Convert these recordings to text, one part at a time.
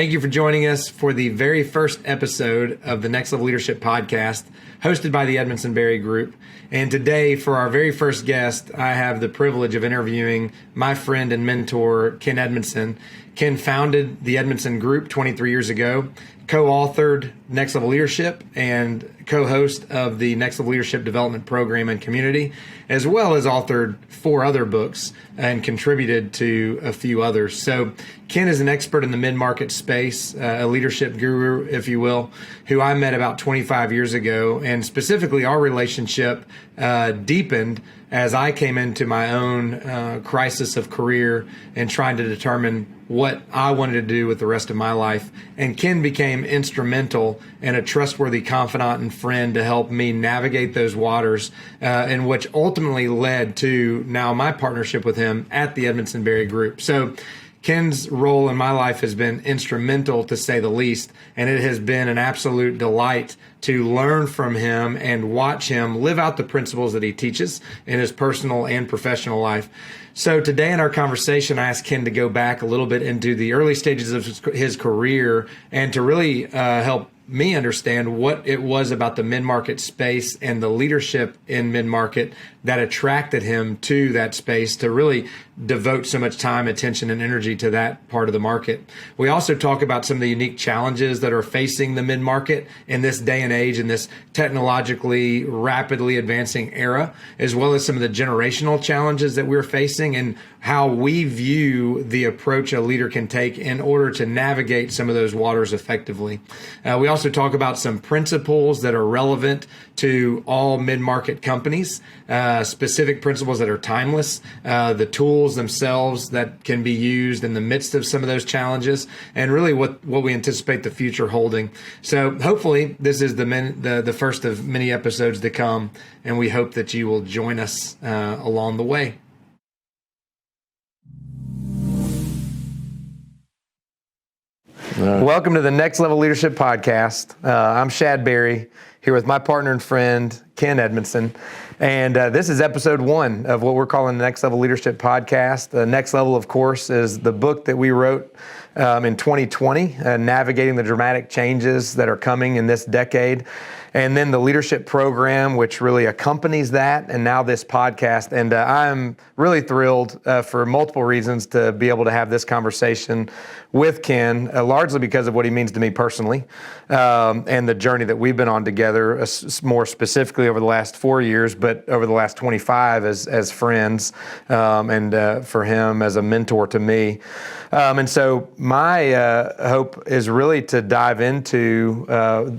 Thank you for joining us for the very first episode of the Next Level Leadership Podcast, hosted by the Edmundson Group. And today, for our very first guest, I have the privilege of interviewing my friend and mentor, Ken Edmundson. Ken founded the Edmundson Group 23 years ago, co-authored Next Level Leadership, and co-host of the Next Level Leadership Development Program and Community, as well as authored 4 other books and contributed to a few others. So Ken is an expert in the mid-market space, a leadership guru, if you will, who I met about 25 years ago. And specifically, our relationship deepened as I came into my own crisis of career and trying to determine what I wanted to do with the rest of my life. And Ken became instrumental and a trustworthy confidant and friend to help me navigate those waters, and which ultimately led to now my partnership with him at the Edmundson Group. So Ken's role in my life has been instrumental, to say the least, and it has been an absolute delight to learn from him and watch him live out the principles that he teaches in his personal and professional life. So today in our conversation, I asked Ken to go back a little bit into the early stages of his career and to really help me understand what it was about the mid-market space and the leadership in mid-market that attracted him to that space to really devote so much time, attention, and energy to that part of the market. We also talk about some of the unique challenges that are facing the mid-market in this day and age, in this technologically rapidly advancing era, as well as some of the generational challenges that we're facing and how we view the approach a leader can take in order to navigate some of those waters effectively. We also talk about some principles that are relevant to all mid-market companies, specific principles that are timeless, the tools themselves that can be used in the midst of some of those challenges, and really what we anticipate the future holding. So hopefully this is the first of many episodes to come, and we hope that you will join us along the way. Welcome to the Next Level Leadership Podcast. I'm Shad Berry, here with my partner and friend, Ken Edmundson. And this is episode 1 of what we're calling the Next Level Leadership Podcast. The Next Level, of course, is the book that we wrote in 2020, navigating the dramatic changes that are coming in this decade. And then the leadership program, which really accompanies that, and now this podcast. And I'm really thrilled for multiple reasons to be able to have this conversation with Ken, largely because of what he means to me personally, and the journey that we've been on together, more specifically over the last 4 years, but over the last 25 as friends, and for him as a mentor to me. And so my hope is really to dive into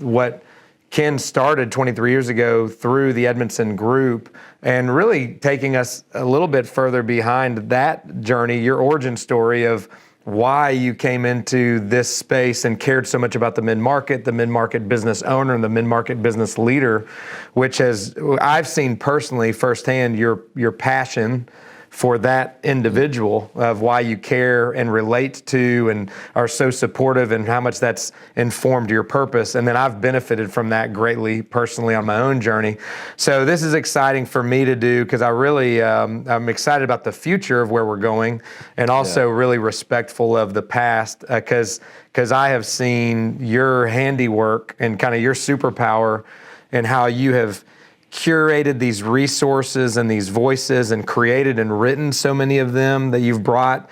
what Ken started 23 years ago through the Edmundson Group, and really taking us a little bit further behind that journey, your origin story of why you came into this space and cared so much about the mid-market business owner, and the mid-market business leader, which I've seen personally firsthand your passion for that individual, of why you care and relate to and are so supportive, and how much that's informed your purpose. And then I've benefited from that greatly personally on my own journey. So this is exciting for me to do, because I really, I'm excited about the future of where we're going, and also really respectful of the past, because I have seen your handiwork and kind of your superpower, and how you have curated these resources and these voices and created and written so many of them that you've brought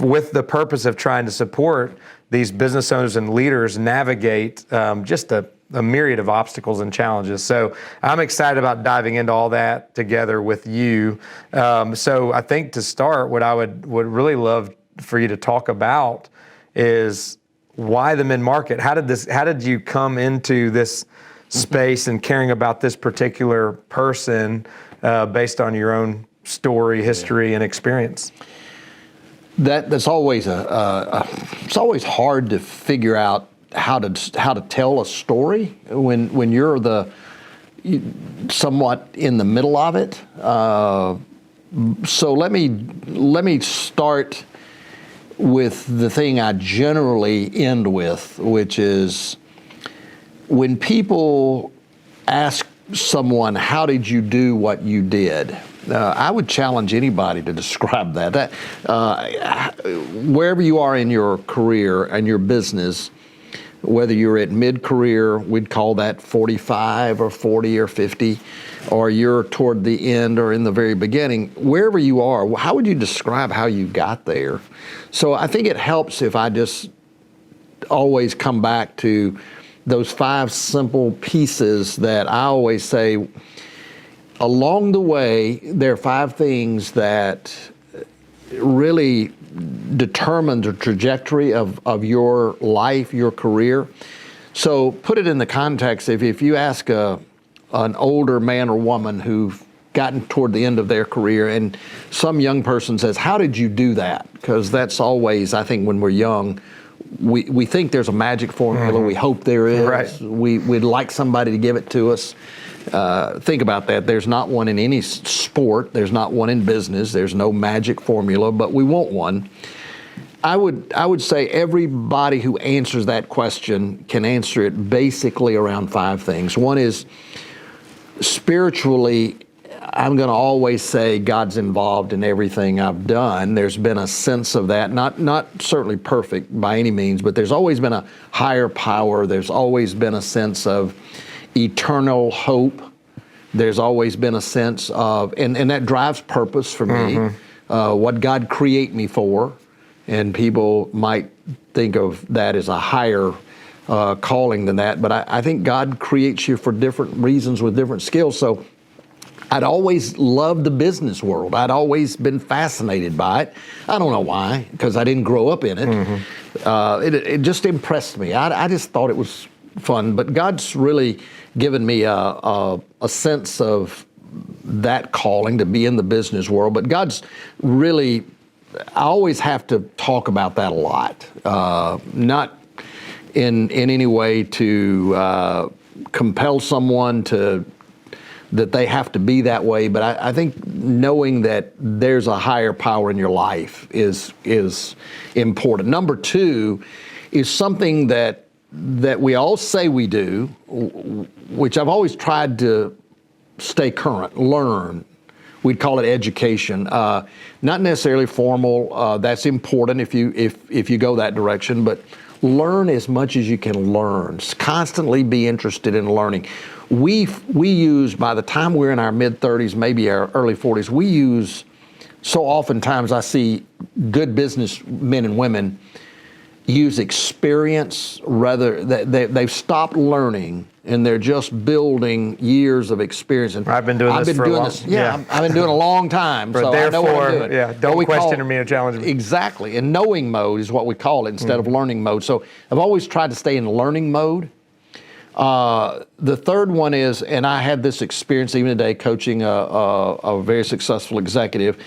with the purpose of trying to support these business owners and leaders navigate just a myriad of obstacles and challenges. So I'm excited about diving into all that together with you. So I think to start, what I would really love for you to talk about is why the mid-market. How did you come into this space and caring about this particular person based on your own story, history, and experience? That's always it's always hard to figure out how to tell a story when you're somewhat in the middle of it. So let me start with the thing I generally end with, which is, when people ask someone, how did you do what you did? I would challenge anybody to describe that. Wherever you are in your career and your business, whether you're at mid-career, we'd call that 45 or 40 or 50, or you're toward the end or in the very beginning, wherever you are, how would you describe how you got there? So I think it helps if I just always come back to those 5 simple pieces that I always say. Along the way, there are 5 things that really determine the trajectory of your life, your career. So put it in the context, if you ask an older man or woman who've gotten toward the end of their career and some young person says, how did you do that? Because that's always, I think when we're young, we think there's a magic formula. We hope there is. Right. We'd like somebody to give it to us. Think about that. There's not one in any sport. There's not one in business. There's no magic formula, but we want one. I would say everybody who answers that question can answer it basically around 5 things. One is spiritually, I'm going to always say God's involved in everything I've done. There's been a sense of that, not certainly perfect by any means, but there's always been a higher power. There's always been a sense of eternal hope. There's always been a sense of, and that drives purpose for me, what God create me for. And people might think of that as a higher calling than that, but I think God creates you for different reasons with different skills. So I'd always loved the business world. I'd always been fascinated by it. I don't know why, because I didn't grow up in it. It just impressed me. I just thought it was fun, but God's really given me a sense of that calling to be in the business world. But God's really, I always have to talk about that a lot, not in any way to compel someone that they have to be that way, but I think knowing that there's a higher power in your life is important. Number 2 is something that we all say we do, which I've always tried to stay current, learn. We'd call it education, not necessarily formal. That's important if you go that direction, but learn as much as you can learn. Constantly be interested in learning. We use, by the time we're in our mid-30s, maybe our early 40s, we use, so oftentimes I see good business men and women use experience rather, they've stopped learning and they're just building years of experience. And I've been doing this for a long time. Yeah, I've been doing it a long time, so I know what I'm doing. Yeah, don't question me or challenge me. Exactly, and knowing mode is what we call it instead of learning mode. So I've always tried to stay in learning mode. The third one is, and I had this experience even today coaching a very successful executive.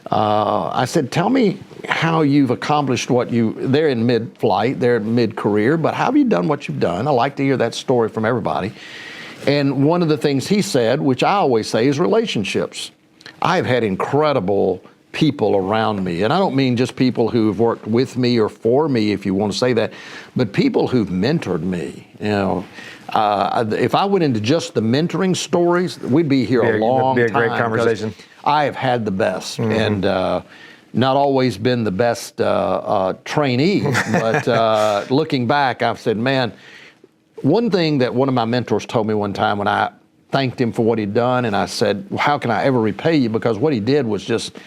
I said, tell me how you've accomplished they're in mid-flight, they're in mid-career, but how have you done what you've done? I like to hear that story from everybody. And one of the things he said, which I always say, is relationships. I've had incredible people around me, and I don't mean just people who've worked with me or for me, if you want to say that, but people who've mentored me. You know, if I went into just the mentoring stories, we'd be here a long time. It'd be a great conversation. I have had the best, and not always been the best trainee, but looking back, I've said, man, one thing that one of my mentors told me one time when I thanked him for what he'd done, and I said, well, how can I ever repay you? Because what he did was just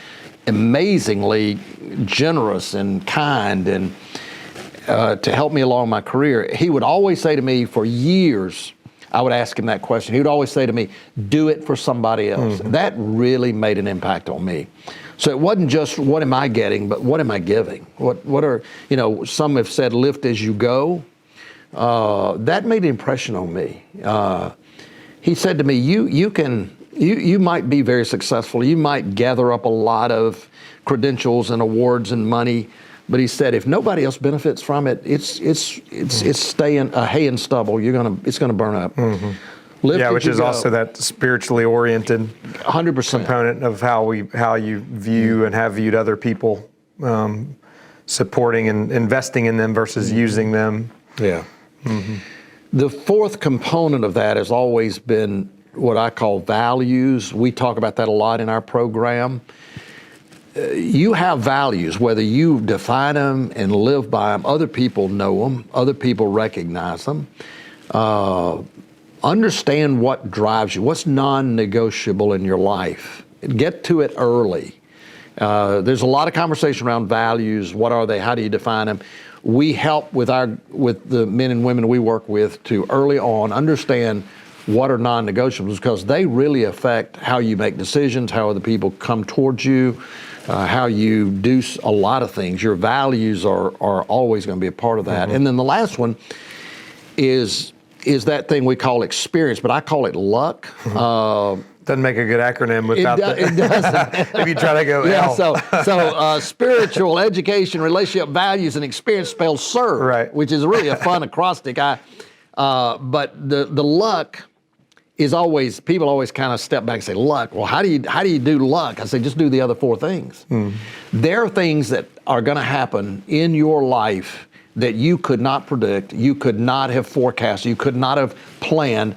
amazingly generous and kind, and to help me along my career. He would always say to me for years, I would ask him that question. He would always say to me, do it for somebody else. That really made an impact on me. So it wasn't just what am I getting, but what am I giving? What are, some have said lift as you go. That made an impression on me. He said to me, you might be very successful. You might gather up a lot of credentials and awards and money, but he said, if nobody else benefits from it, it's staying hay and stubble. It's gonna burn up. Which is also that spiritually oriented 100% component of how you view and have viewed other people, supporting and investing in them versus using them. Yeah. The fourth component of that has always been what I call values. We talk about that a lot in our program. You have values, whether you define them and live by them, other people know them, other people recognize them. Understand what drives you, what's non-negotiable in your life. Get to it early. There's a lot of conversation around values. What are they? How do you define them? We help with the men and women we work with to early on understand what are non-negotiables, because they really affect how you make decisions, how other people come towards you, how you do a lot of things. Your values are always going to be a part of that. Mm-hmm. And then the last one is that thing we call experience, but I call it luck. Doesn't make a good acronym without it doesn't. If you try to go yeah, L. So spiritual, education, relationship, values, and experience spelled SERVE, right, which is really a fun acrostic. But the luck is always, people always kind of step back and say, luck. Well, how do you do luck? I say, just do the other four things. There are things that are going to happen in your life that you could not predict, you could not have forecast, you could not have planned.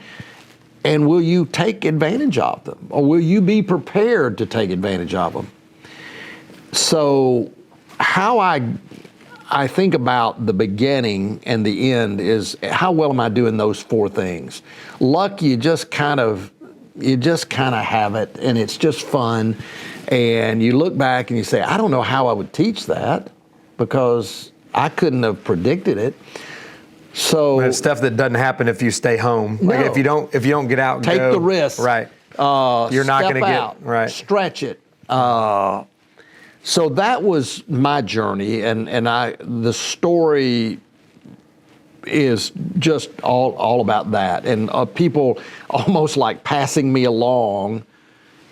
And will you take advantage of them? Or will you be prepared to take advantage of them? So how I think about the beginning and the end is, how well am I doing those four things? Luck, you just kind of have it, and it's just fun. And you look back and you say, I don't know how I would teach that, because I couldn't have predicted it. So it's stuff that doesn't happen if you stay home. No. Like if you don't get out and take go, the risk. Right. You're not going to get right. Stretch it. So that was my journey, and the story is just all about that, and people almost like passing me along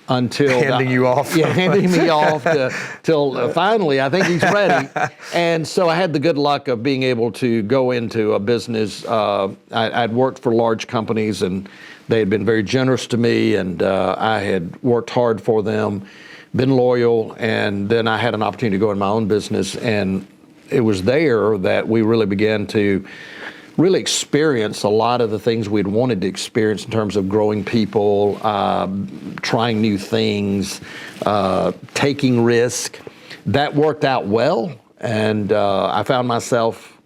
until handing you off. Yeah, handing me off till finally I think he's ready. And so I had the good luck of being able to go into a business. I'd worked for large companies, and they had been very generous to me, and I had worked hard for them, been loyal, and then I had an opportunity to go in my own business, and it was there that we really began to really experience a lot of the things we'd wanted to experience in terms of growing people, trying new things, taking risk. That worked out well, and I found myself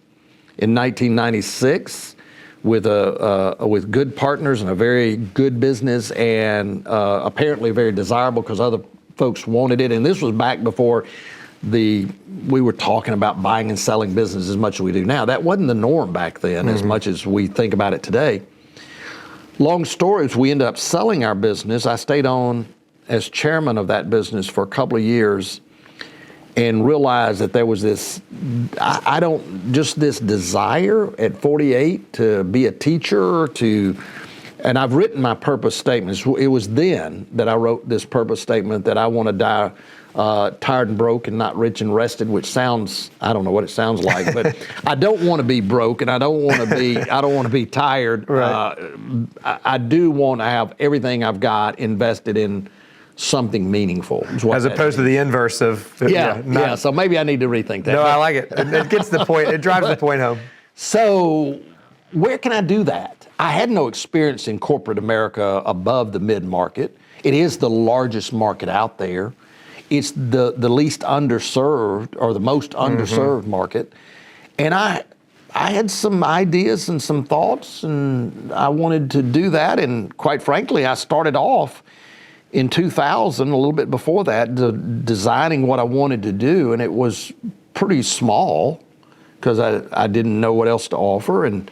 in 1996 with good partners and a very good business, and apparently very desirable because other folks wanted it. And this was back before we were talking about buying and selling business as much as we do now. That wasn't the norm back then, as much as we think about it today. Long story is, we ended up selling our business. I stayed on as chairman of that business for a couple of years, and realized that there was this, this desire at 48 to be a teacher, and I've written my purpose statements. It was then that I wrote this purpose statement that I want to die tired and broke and not rich and rested, which sounds, I don't know what it sounds like, but I don't want to be broke, and I don't want to be tired. Right. I do want to have everything I've got invested in something meaningful. As opposed to the inverse of So maybe I need to rethink that. No, I like it. It gets the point. It drives the point home. So where can I do that? I had no experience in corporate America above the mid-market. It is the largest market out there. It's the least underserved, or the most underserved market. And I had some ideas and some thoughts, and I wanted to do that. And quite frankly, I started off in 2000, a little bit before that, designing what I wanted to do. And it was pretty small because I didn't know what else to offer. And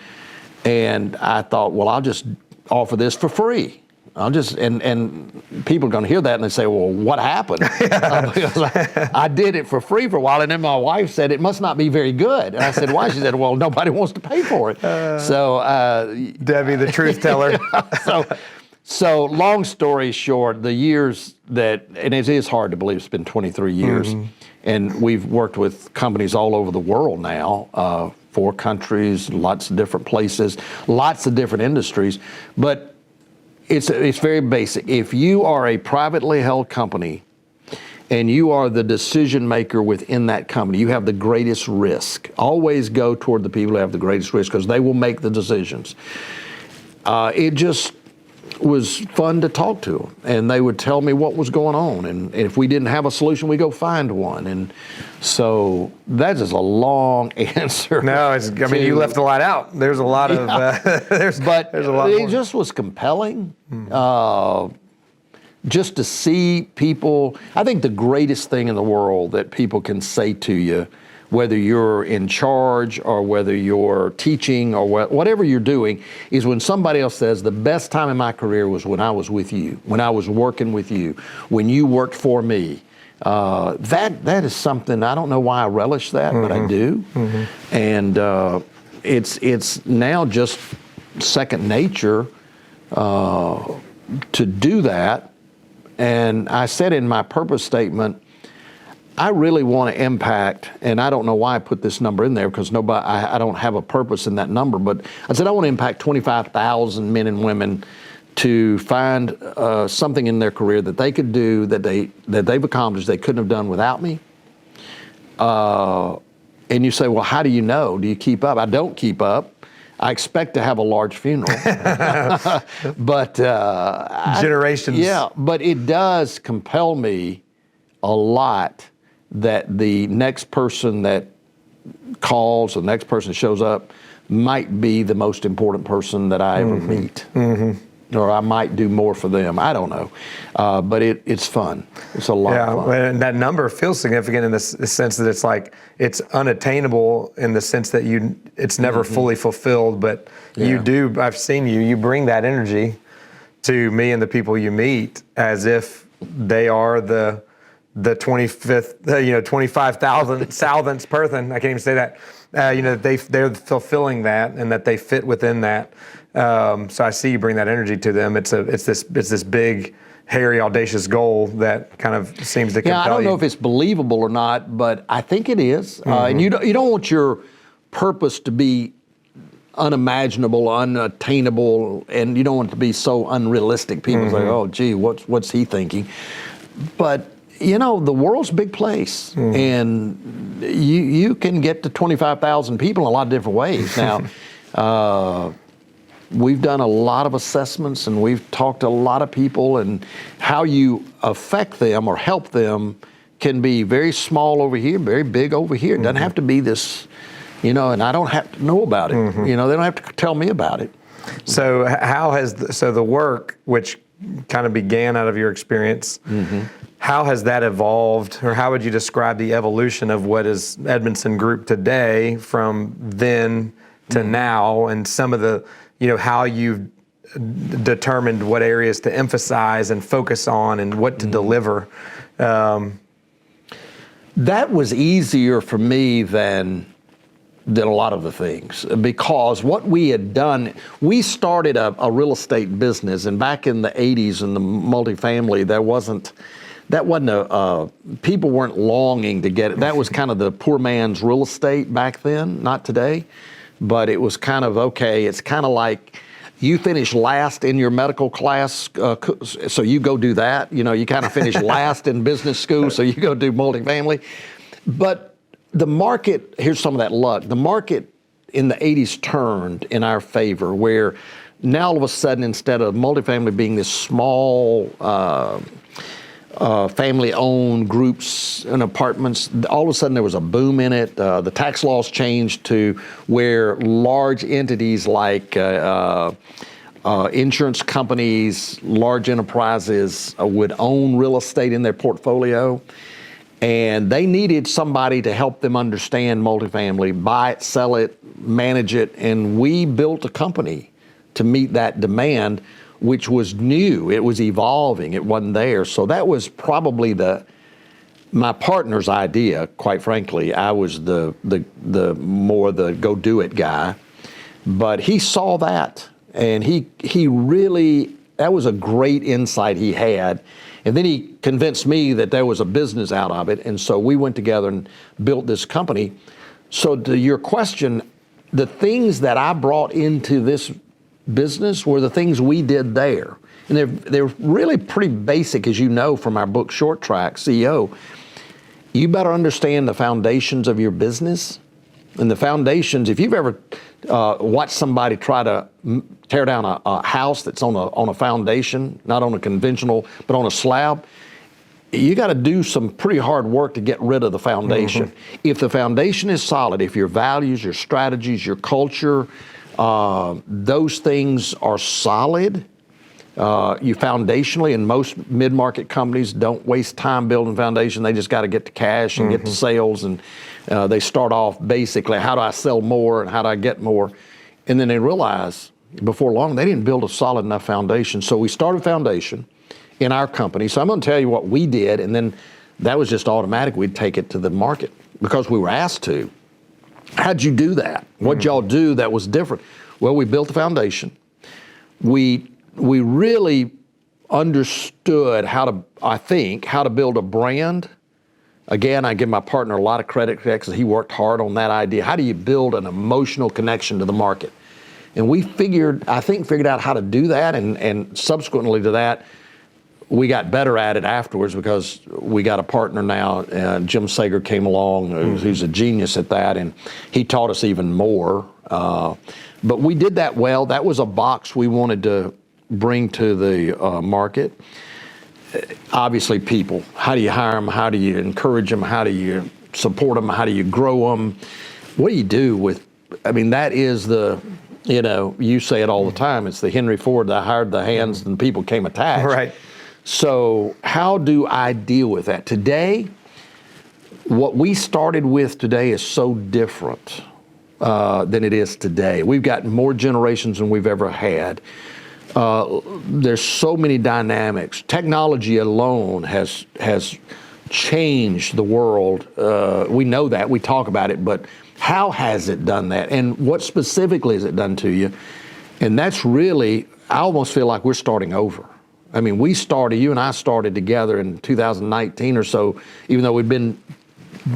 I thought, well, I'll just offer this for free. And people are going to hear that and they say, well, what happened? Because I did it for free for a while, and then my wife said, it must not be very good. And I said, why? She said, well, nobody wants to pay for it. Debbie, the truth teller. So long story short, the years and it is hard to believe it's been 23 years, and we've worked with companies all over the world now, 4 countries, lots of different places, lots of different industries, but it's very basic. If you are a privately held company and you are the decision maker within that company, you have the greatest risk. Always go toward the people who have the greatest risk, because they will make the decisions. was fun to talk to them, and they would tell me what was going on, and if we didn't have a solution, we go find one. And so that's just a long answer. No, I mean, you left a lot out. There's a lot of there's a lot it more. just was compelling. Just to see people. I think the greatest thing in the world that people can say to you, whether you're in charge or whether you're teaching or whatever you're doing, is when somebody else says, the best time in my career was when I was with you, when I was working with you, when you worked for me. That is something, I don't know why I relish that, but I do. And it's now just second nature to do that. And I said in my purpose statement, I really want to impact, and I don't know why I put this number in there because I don't have a purpose in that number, but I said I want to impact 25,000 men and women to find something in their career that they could do that they've accomplished they couldn't have done without me. And you say, well, how do you know? Do you keep up? I don't keep up. I expect to have a large funeral, but generations. Yeah, but it does compel me a lot that the next person that calls, the next person that shows up, might be the most important person that I ever meet. Or I might do more for them. I don't know. But it's fun. It's a lot of fun. And that number feels significant in the sense that it's like, it's unattainable in the sense that it's never fully fulfilled, but you do, I've seen you bring that energy to me and the people you meet as if they are the 25,000th person. I can't even say that. They're fulfilling that and that they fit within that. So I see you bring that energy to them. It's this big, hairy, audacious goal that kind of seems to compel you. I don't know if it's believable or not, but I think it is. And you don't want your purpose to be unimaginable, unattainable, and you don't want it to be so unrealistic. People say, "Oh, gee, what's he thinking?" But the world's a big place, and you can get to 25,000 people in a lot of different ways. Now, we've done a lot of assessments, and we've talked to a lot of people, and how you affect them or help them can be very small over here, very big over here. It doesn't have to be this, and I don't have to know about it. They don't have to tell me about it. So how has the work, which kind of began out of your experience, how has that evolved, or how would you describe the evolution of what is Edmundson Group today from then to now, and some of the, how you've determined what areas to emphasize and focus on and what to deliver? That was easier for me than a lot of the things, because what we had done, we started a real estate business, and back in the 80s in the multifamily, people weren't longing to get it. That was kind of the poor man's real estate back then, not today, but it was kind of, okay, it's kind of like you finish last in your medical class, so you go do that. You kind of finish last in business school, so you go do multifamily. But the market, here's some of that luck. The market in the 80s turned in our favor, where now all of a sudden, instead of multifamily being this small family-owned groups and apartments, all of a sudden there was a boom in it. The tax laws changed to where large entities like insurance companies, large enterprises would own real estate in their portfolio. And they needed somebody to help them understand multifamily, buy it, sell it, manage it. And we built a company to meet that demand, which was new. It was evolving. It wasn't there. So that was probably my partner's idea, quite frankly. I was the more the go do it guy. But he saw that, and he really, that was a great insight he had. And then he convinced me that there was a business out of it. And so we went together and built this company. So to your question, the things that I brought into this business were the things we did there. And they're really pretty basic, as you know from our book, Short Track, CEO. You better understand the foundations of your business. And the foundations, if you've ever watch somebody try to tear down a house that's on a foundation, not on a conventional, but on a slab. You got to do some pretty hard work to get rid of the foundation. If the foundation is solid, if your values, your strategies, your culture, those things are solid, you foundationally, and most mid-market companies don't waste time building foundation. They just got to get to cash and get to sales, and they start off basically, how do I sell more and how do I get more? And then they realize before long they didn't build a solid enough foundation. So we started foundation in our company. So I'm going to tell you what we did, and then that was just automatic. We'd take it to the market because we were asked to. How'd you do that? What'd y'all do that was different? Well, we built the foundation. We really understood how to build a brand. Again, I give my partner a lot of credit because he worked hard on that idea. How do you build an emotional connection to the market? And we figured out how to do that, and subsequently to that, we got better at it afterwards because we got a partner now. Jim Sager came along, who's a genius at that, and he taught us even more. But we did that well. That was a box we wanted to bring to the market. Obviously, people. How do you hire them? How do you encourage them? How do you support them? How do you grow them? What do you do with? I mean, that is the. You say it all the time. It's the Henry Ford that hired the hands and people came attached. Right. So how do I deal with that? Today, what we started with today is so different than it is today. We've got more generations than we've ever had. There's so many dynamics. Technology alone has changed the world. We know that, we talk about it, but how has it done that? And what specifically has it done to you? And that's really, I almost feel like we're starting over. I mean, you and I started together in 2019 or so, even though we'd been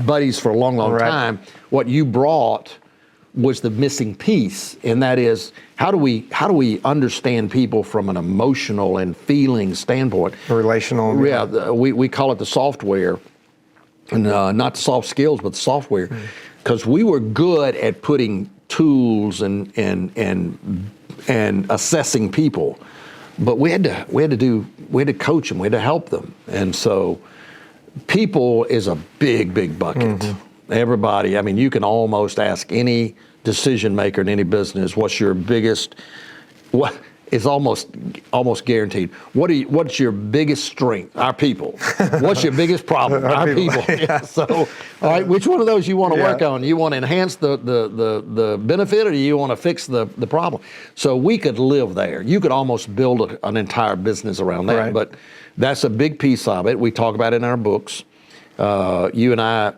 buddies for a long, long time. What you brought was the missing piece, and that is, how do we understand people from an emotional and feeling standpoint? Relational. Yeah, we call it the software, and not the soft skills, but the software, because we were good at putting tools and assessing people. But we had to coach them, we had to help them. And so people is a big, big bucket. Everybody, I mean, you can almost ask any decision maker in any business, what's your biggest, what is almost guaranteed. What's your biggest strength? Our people. What's your biggest problem? Our people. Yeah. So, all right, which one of those you want to work on? You want to enhance the benefit, or do you want to fix the problem? So we could live there. You could almost build an entire business around that. But that's a big piece of it. We talk about it in our books. You and I,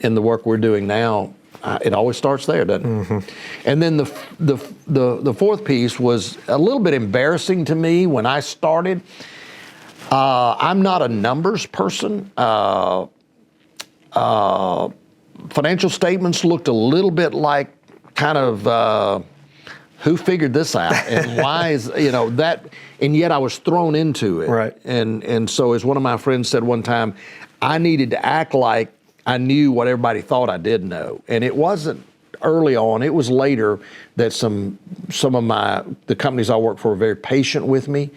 in the work we're doing now, it always starts there, doesn't it? And then the fourth piece was a little bit embarrassing to me when I started. I'm not a numbers person. Financial statements looked a little bit like kind of who figured this out and why is that, and yet I was thrown into it. Right. And so, as one of my friends said one time, I needed to act like I knew what everybody thought I did know. And it wasn't early on, it was later that some of the companies I worked for were very patient with me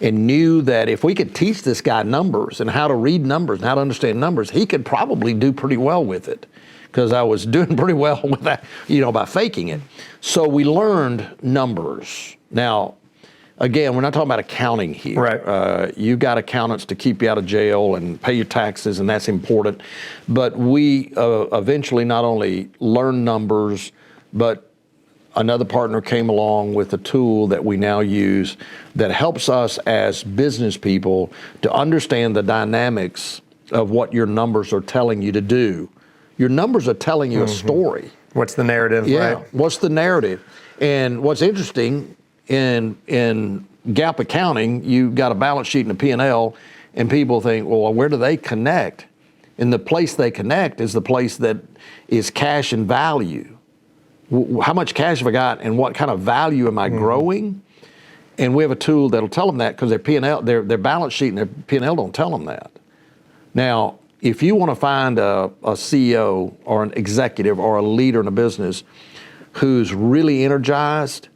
and knew that if we could teach this guy numbers and how to read numbers and how to understand numbers, he could probably do pretty well with it, because I was doing pretty well with that, by faking it. So we learned numbers. Now, again, we're not talking about accounting here. Right. You've got accountants to keep you out of jail and pay your taxes, and that's important. But we eventually not only learned numbers, but another partner came along with a tool that we now use that helps us as business people to understand the dynamics of what your numbers are telling you to do. Your numbers are telling you a story. What's the narrative? Yeah. Right? What's the narrative? And what's interesting, in GAAP accounting, you've got a balance sheet and a P&L, and people think, well, where do they connect? And the place they connect is the place that is cash and value. How much cash have I got, and what kind of value am I growing? And we have a tool that'll tell them that, because their P&L, their balance sheet and their P&L don't tell them that. Now, if you want to find a CEO or an executive or a leader in a business who's really energized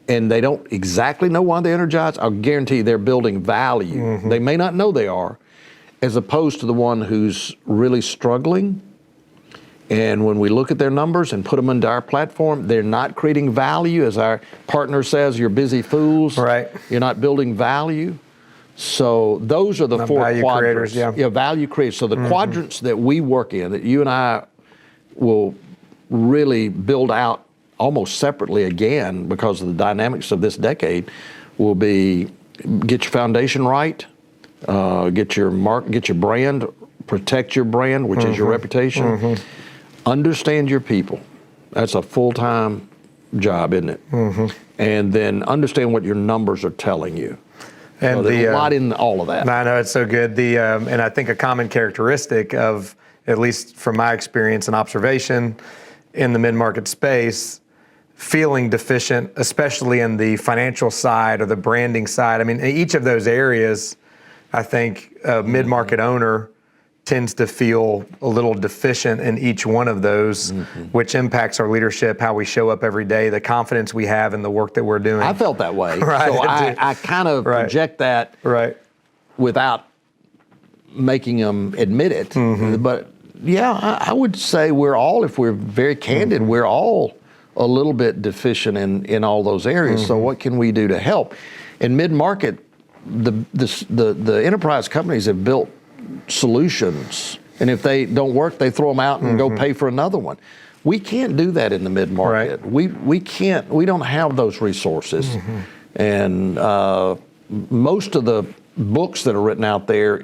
and they don't exactly know why they're energized, I'll guarantee they're building value. They may not know they are, as opposed to the one who's really struggling. And when we look at their numbers and put them into our platform, they're not creating value. As our partner says, you're busy fools. Right. You're not building value. So those are the four value quadrants. creators, yeah. Value creators. So the quadrants that we work in, that you and I will really build out almost separately again because of the dynamics of this decade, will be get your foundation right, get your brand, protect your brand, which is your reputation. Understand your people. That's a full-time job, isn't it? And then understand what your numbers are telling you. And so there's a lot in all of that. I know, it's so good. And I think a common characteristic of, at least from my experience and observation in the mid-market space, feeling deficient, especially in the financial side or the branding side. I mean, in each of those areas, I think a mid-market owner tends to feel a little deficient in each one of those, which impacts our leadership, how we show up every day, the confidence we have in the work that we're doing. I felt that way. Right. So I kind of project that without making them admit it. But yeah, I would say we're all, if we're very candid, we're all a little bit deficient in all those areas. So what can we do to help? In mid-market, the enterprise companies have built solutions, and if they don't work, they throw them out and go pay for another one. We can't do that in the mid-market. We can't. We don't have those resources, and most of the books that are written out there,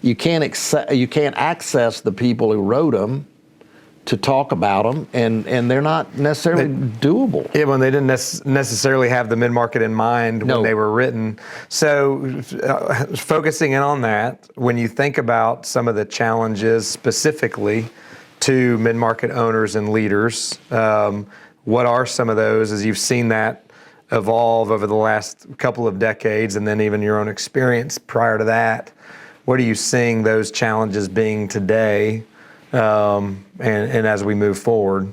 you can't access the people who wrote them to talk about them, and they're not necessarily doable. Yeah, when they didn't necessarily have the mid-market in mind when they were written. So focusing in on that, when you think about some of the challenges specifically to mid-market owners and leaders, what are some of those as you've seen that evolve over the last couple of decades, and then even your own experience prior to that? What are you seeing those challenges being today? And as we move forward,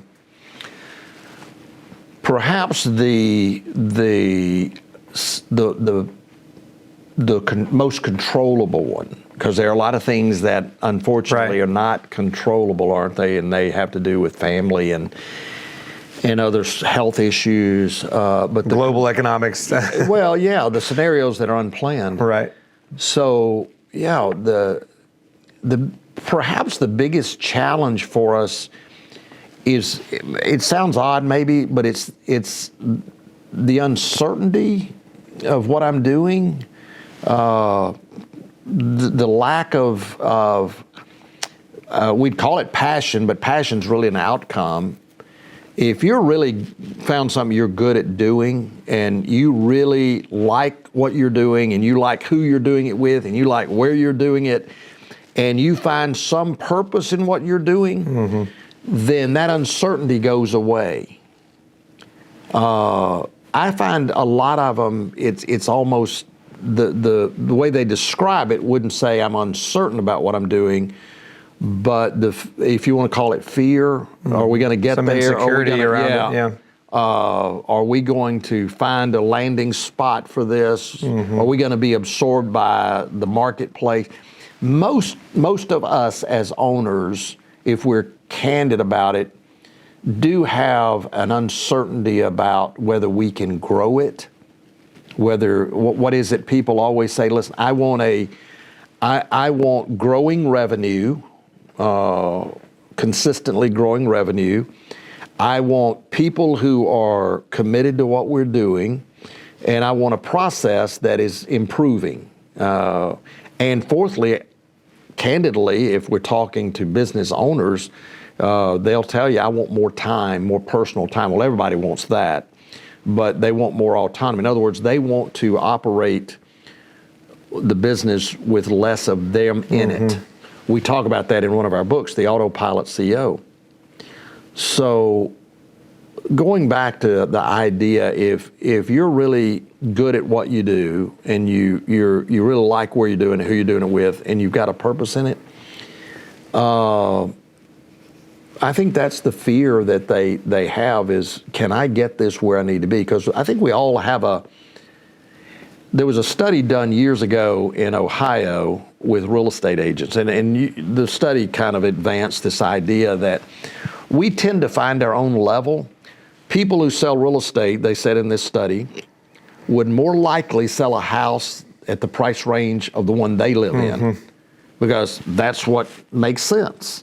perhaps the most controllable one, because there are a lot of things that unfortunately are not controllable, aren't they? And they have to do with family and other health issues. But global economics. Well, yeah, the scenarios that are unplanned. Right. So yeah, perhaps the biggest challenge for us is, it sounds odd maybe, but it's the uncertainty of what I'm doing, the lack of we'd call it passion, but passion's really an outcome. If you're really found something you're good at doing, and you really like what you're doing, and you like who you're doing it with, and you like where you're doing it, and you find some purpose in what you're doing, then that uncertainty goes away. I find a lot of them, it's almost the way they describe it wouldn't say I'm uncertain about what I'm doing, but if you want to call it fear, are we going to get some there? insecurity around it, are we going to find a landing spot for this? Are we going to be absorbed by the marketplace? Most of us as owners, if we're candid about it, do have an uncertainty about whether we can grow it. What is it people always say? Listen, I want growing revenue, consistently growing revenue. I want people who are committed to what we're doing, and I want a process that is improving. And fourthly, candidly, if we're talking to business owners, they'll tell you, I want more time, more personal time. Well, everybody wants that, but they want more autonomy. In other words, they want to operate the business with less of them in it. We talk about that in one of our books, The Autopilot CEO. So going back to the idea, if you're really good at what you do, and you really like where you're doing it, who you're doing it with, and you've got a purpose in it, I think that's the fear that they have is, can I get this where I need to be? Because I think we all have there was a study done years ago in Ohio with real estate agents, and the study kind of advanced this idea that we tend to find our own level. People who sell real estate, they said in this study, would more likely sell a house at the price range of the one they live in, because that's what makes sense.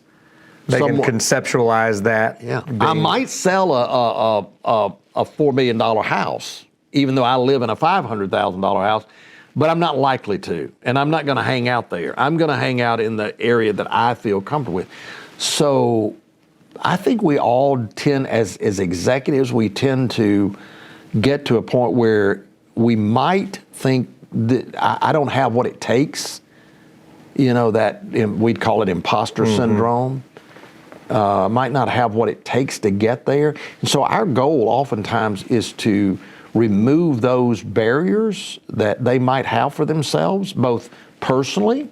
They can conceptualize that. Yeah, I might sell a $4 million house, even though I live in a $500,000 house, but I'm not likely to, and I'm not going to hang out there. I'm going to hang out in the area that I feel comfortable with. So I think we all tend, as executives, we tend to get to a point where we might think that I don't have what it takes, that we'd call it imposter syndrome. Might not have what it takes to get there. And so our goal oftentimes is to remove those barriers that they might have for themselves, both personally.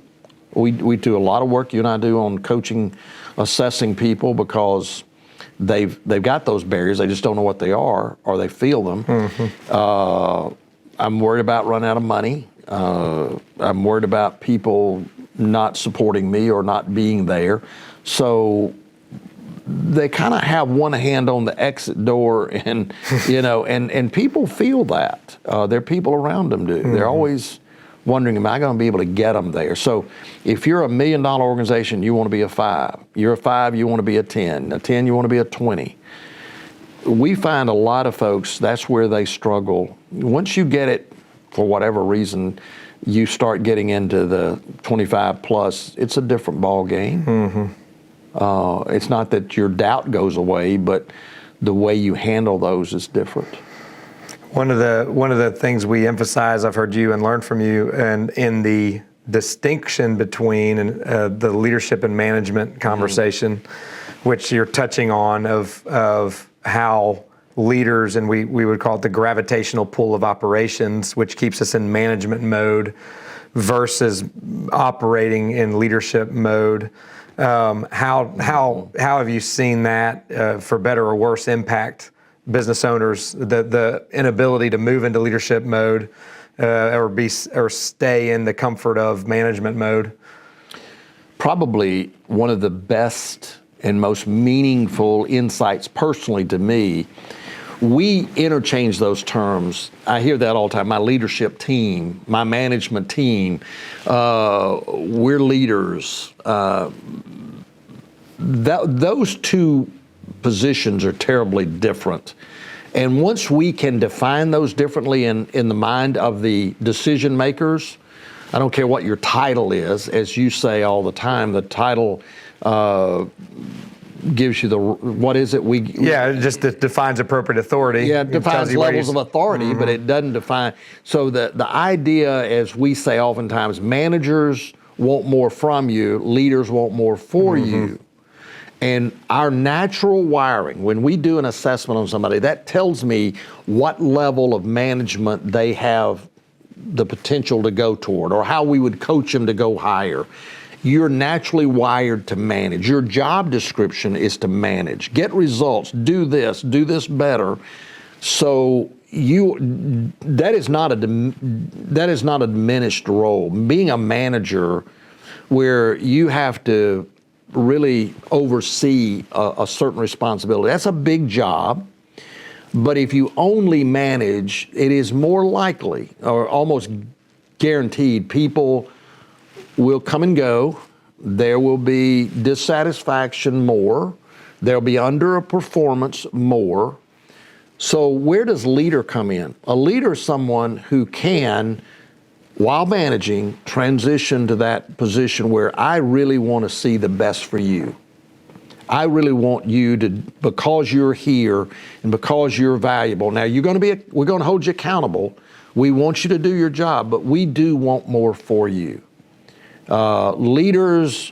We do a lot of work, you and I do, on coaching, assessing people, because they've got those barriers. They just don't know what they are, or they feel them. I'm worried about running out of money. I'm worried about people not supporting me or not being there. So they kind of have one hand on the exit door, and and people feel that. Their people around them do. They're always wondering, am I going to be able to get them there? So if you're $1 million organization, you want to be a 5. You're a 5, you want to be a 10. A 10, you want to be a 20. We find a lot of folks, that's where they struggle. Once you get it, for whatever reason, you start getting into the 25 plus, it's a different ball game. It's not that your doubt goes away, but the way you handle those is different. One of the things we emphasize, I've heard you and learned from you, and in the distinction between the leadership and management conversation, which you're touching on, of how leaders, and we would call it the gravitational pull of operations, which keeps us in management mode versus operating in leadership mode. How have you seen that, for better or worse, impact business owners, the inability to move into leadership mode, or stay in the comfort of management mode? Probably one of the best and most meaningful insights personally to me. We interchange those terms. I hear that all the time. My leadership team, my management team, we're leaders. Those two positions are terribly different. And once we can define those differently in the mind of the decision makers, I don't care what your title is, as you say all the time, the title gives you what is it? It just defines appropriate authority. Yeah, it defines levels of authority, but it doesn't define. So the idea, as we say oftentimes, managers want more from you, leaders want more for you. And our natural wiring, when we do an assessment on somebody, that tells me what level of management they have the potential to go toward, or how we would coach them to go higher. You're naturally wired to manage. Your job description is to manage, get results, do this better. So that is not a diminished role. Being a manager, where you have to really oversee a certain responsibility, that's a big job. But if you only manage, it is more likely, or almost guaranteed, people will come and go. There will be dissatisfaction more. There'll be underperformance more. So where does leader come in? A leader is someone who can, while managing, transition to that position where I really want to see the best for you. I really want you to, because you're here and because you're valuable. Now we're going to hold you accountable. We want you to do your job, but we do want more for you. Leaders,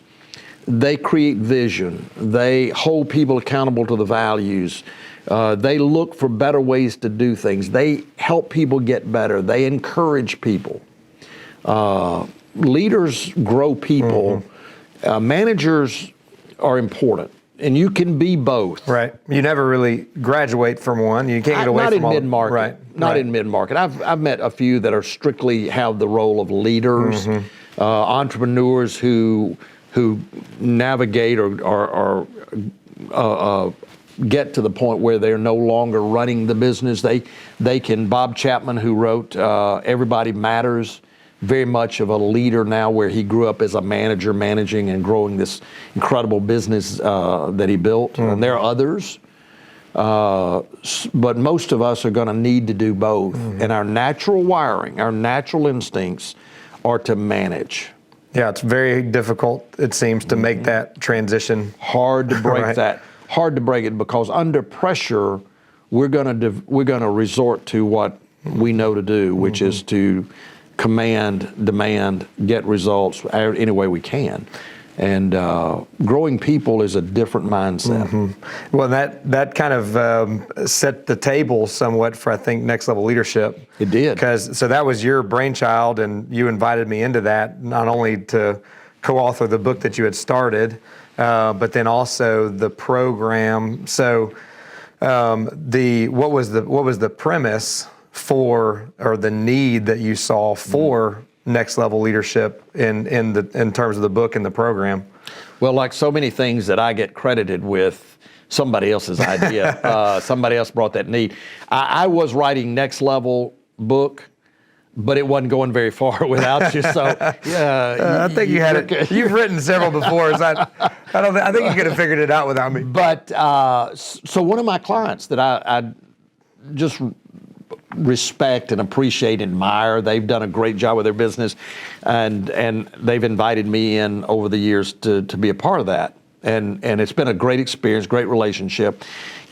they create vision. They hold people accountable to the values. They look for better ways to do things. They help people get better. They encourage people. Leaders grow people. Managers are important. and you can be both. Right. You never really graduate from one. You can't get away not from in mid-market. Right. Not in mid-market. I've met a few that are strictly have the role of leaders, entrepreneurs who navigate or get to the point where they're no longer running the business. They can. Bob Chapman, who wrote Everybody Matters, very much of a leader now, where he grew up as a manager, managing and growing this incredible business that he built. And there are others, but most of us are going to need to do both. And our natural wiring, our natural instincts are to manage. Yeah, it's very difficult, it seems, to make that transition. Hard to break Right. that. Hard to break it, because under pressure, we're going to resort to what we know to do, which is to command, demand, get results any way we can. And growing people is a different mindset. Well, that kind of set the table somewhat for, I think, Next Level Leadership. It did. So that was your brainchild, and you invited me into that, not only to co-author the book that you had started, but then also the program. So what was the premise for, or the need that you saw for Next Level Leadership in terms of the book and the program? Well, like so many things that I get credited with, somebody else's idea. Somebody else brought that need. I was writing Next Level book, but it wasn't going very far without you. So yeah, I think you had it. You've written several before. So I think you could have figured it out without me. But so one of my clients that I just respect and appreciate and admire, they've done a great job with their business, and they've invited me in over the years to be a part of that. And it's been a great experience, great relationship.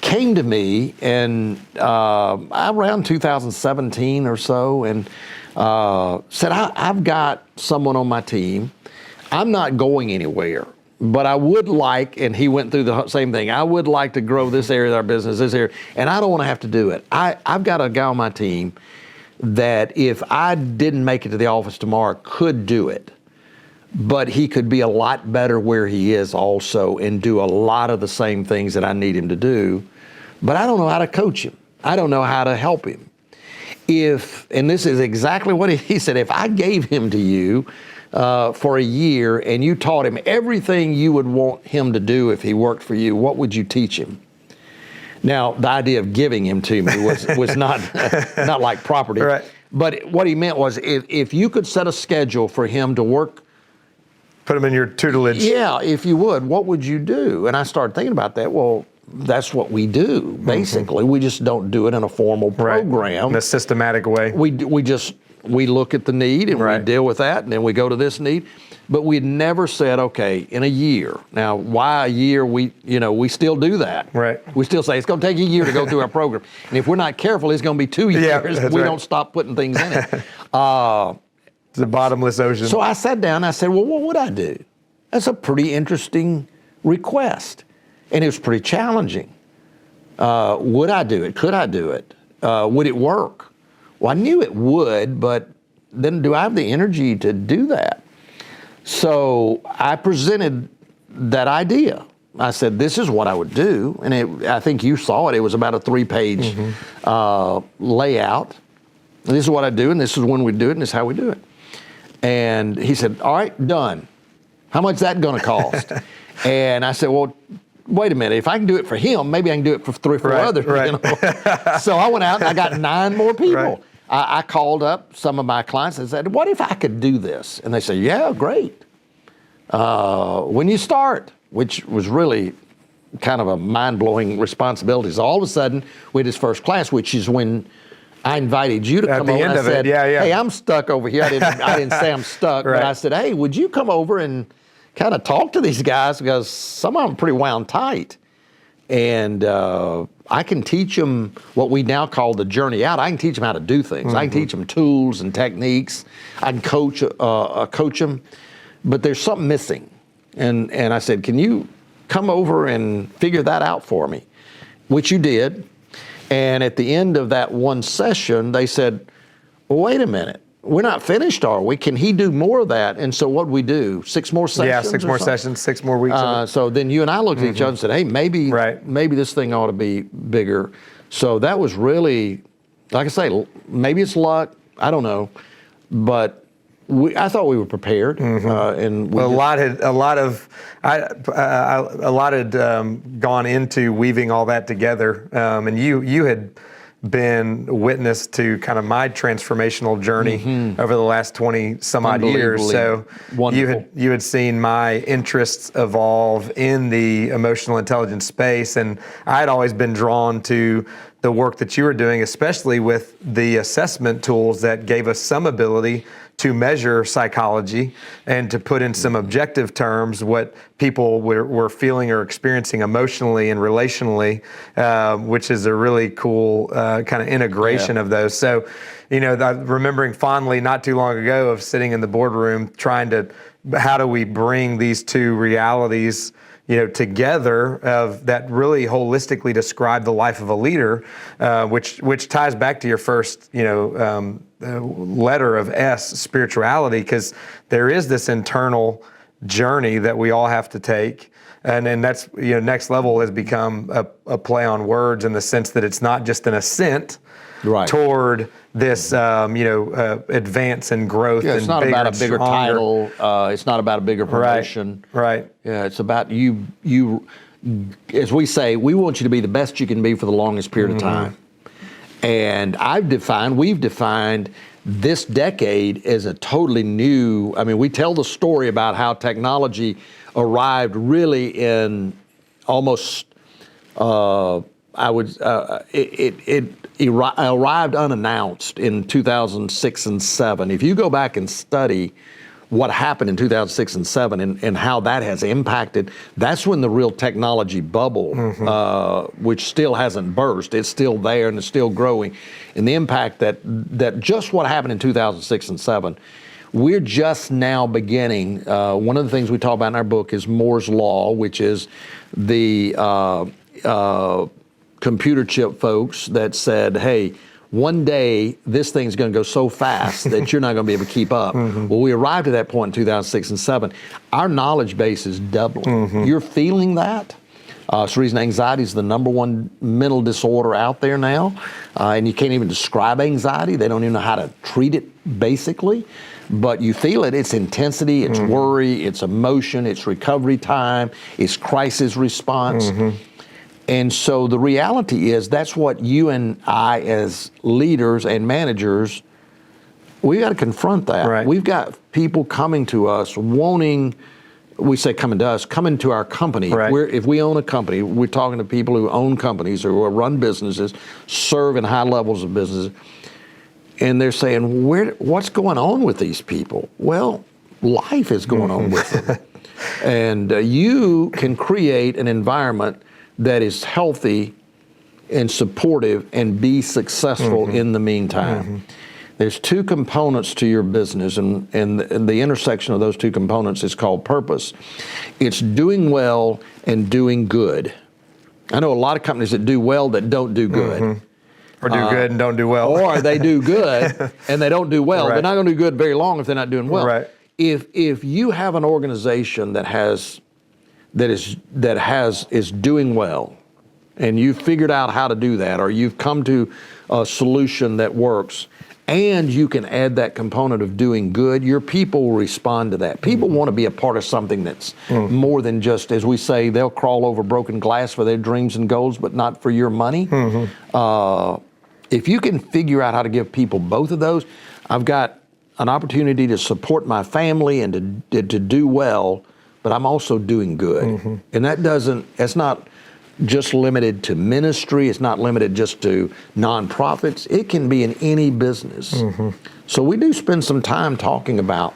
Came to me and around 2017 or so, and said, I've got someone on my team. I'm not going anywhere, but I would like, and he went through the same thing, I would like to grow this area of our business, this area, and I don't want to have to do it. I've got a guy on my team that if I didn't make it to the office tomorrow, could do it. But he could be a lot better where he is also and do a lot of the same things that I need him to do. But I don't know how to coach him. I don't know how to help him. And this is exactly what he said, if I gave him to you for a year and you taught him everything you would want him to do if he worked for you, what would you teach him? Now, the idea of giving him to me was not like property. Right. But what he meant was if you could set a schedule for him to work. Put him in your tutelage. Yeah, if you would, what would you do? And I started thinking about that. Well, that's what we do, basically. We just don't do it in a formal program. In a systematic way. We look at the need and we deal with that, and then we go to this need. But we never said, okay, in a year. Now, why a year? We still do that. Right. We still say it's going to take a year to go through our program. And if we're not careful, it's going to be 2 years. Yeah, we don't stop putting things in it. It's a bottomless ocean. So I sat down and I said, well, what would I do? That's a pretty interesting request. And it was pretty challenging. Would I do it? Could I do it? Would it work? Well, I knew it would, but then do I have the energy to do that? So I presented that idea. I said, this is what I would do. And I think you saw it. It was about a 3-page layout. And this is what I do, and this is when we do it, and this is how we do it. And he said, all right, done. How much is that going to cost? And I said, well, wait a minute. If I can do it for him, maybe I can do it for 3 or 4 others. Right. You know? So I went out and I got 9 more people. Right. I called up some of my clients and said, what if I could do this? And they said, yeah, great. When you start, which was really kind of a mind-blowing responsibility. So all of a sudden, we had his first class, which is when I invited you to come over. At the end of it, yeah. Hey, I'm stuck over here. I didn't say I'm stuck, but I said, hey, would you come over and kind of talk to these guys, because some of them are pretty wound tight. And I can teach them what we now call the journey out. I can teach them how to do things. I can teach them tools and techniques. I can coach them, but there's something missing. And I said, can you come over and figure that out for me? Which you did. And at the end of that one session, they said, well, wait a minute. we're not finished, are we? Can he do more of that? And so what we do? 6 more sessions? Yeah, 6 more sessions, 6 more weeks. So then you and I looked at each other and said, hey, maybe this thing ought to be bigger. So that was really, like I say, maybe it's luck. I don't know. But I thought we were prepared. And a lot had gone into weaving all that together. And you had been witness to kind of my transformational journey over the last 20 some odd years. So you had seen my interests evolve in the emotional intelligence space, and I had always been drawn to the work that you were doing, especially with the assessment tools that gave us some ability to measure psychology and to put in some objective terms what people were feeling or experiencing emotionally and relationally, which is a really cool kind of integration of those. So, remembering fondly not too long ago of sitting in the boardroom trying to, how do we bring these two realities together of that really holistically describe the life of a leader, which ties back to your first, letter of S, spirituality, because there is this internal journey that we all have to take. And then that's, next level has become a play on words in the sense that it's not just an ascent toward this, advance and growth. Yeah, it's not about a bigger title. It's not about a bigger promotion. Right. Yeah, it's about you. As we say, we want you to be the best you can be for the longest period of time. And we've defined this decade as a totally new, we tell the story about how technology arrived really in almost, it arrived unannounced in 2006 and 7. If you go back and study what happened in 2006 and 7 and how that has impacted, that's when the real technology bubble, which still hasn't burst, it's still there and it's still growing. And the impact that just what happened in 2006 and 7, we're just now beginning. One of the things we talk about in our book is Moore's Law, which is the computer chip folks that said, hey, one day this thing's going to go so fast that you're not going to be able to keep up. Well, we arrived at that point in 2006 and 7. Our knowledge base is doubling. You're feeling that? It's the reason anxiety is the #1 mental disorder out there now. And you can't even describe anxiety. They don't even know how to treat it, basically. But you feel it. It's intensity, it's worry, it's emotion, it's recovery time, it's crisis response. And so the reality is that's what you and I as leaders and managers, we got to confront that. Right. We've got people coming to us coming to our company. Right. If we own a company, we're talking to people who own companies or who run businesses, serve in high levels of business. And they're saying, what's going on with these people? Well, life is going on with them. And you can create an environment that is healthy and supportive and be successful in the meantime. There's 2 components to your business, and the intersection of those 2 components is called purpose. It's doing well and doing good. I know a lot of companies that do well that don't do good. Or do good and don't do well. Or they do good and they don't do well. They're not going to do good very long if they're not doing well. Right. If you have an organization that is doing well, and you've figured out how to do that, or you've come to a solution that works, and you can add that component of doing good, your people will respond to that. People want to be a part of something that's more than just, as we say, they'll crawl over broken glass for their dreams and goals, but not for your money. If you can figure out how to give people both of those, I've got an opportunity to support my family and to do well, but I'm also doing good. And that's not just limited to ministry. It's not limited just to nonprofits. It can be in any business. So we do spend some time talking about.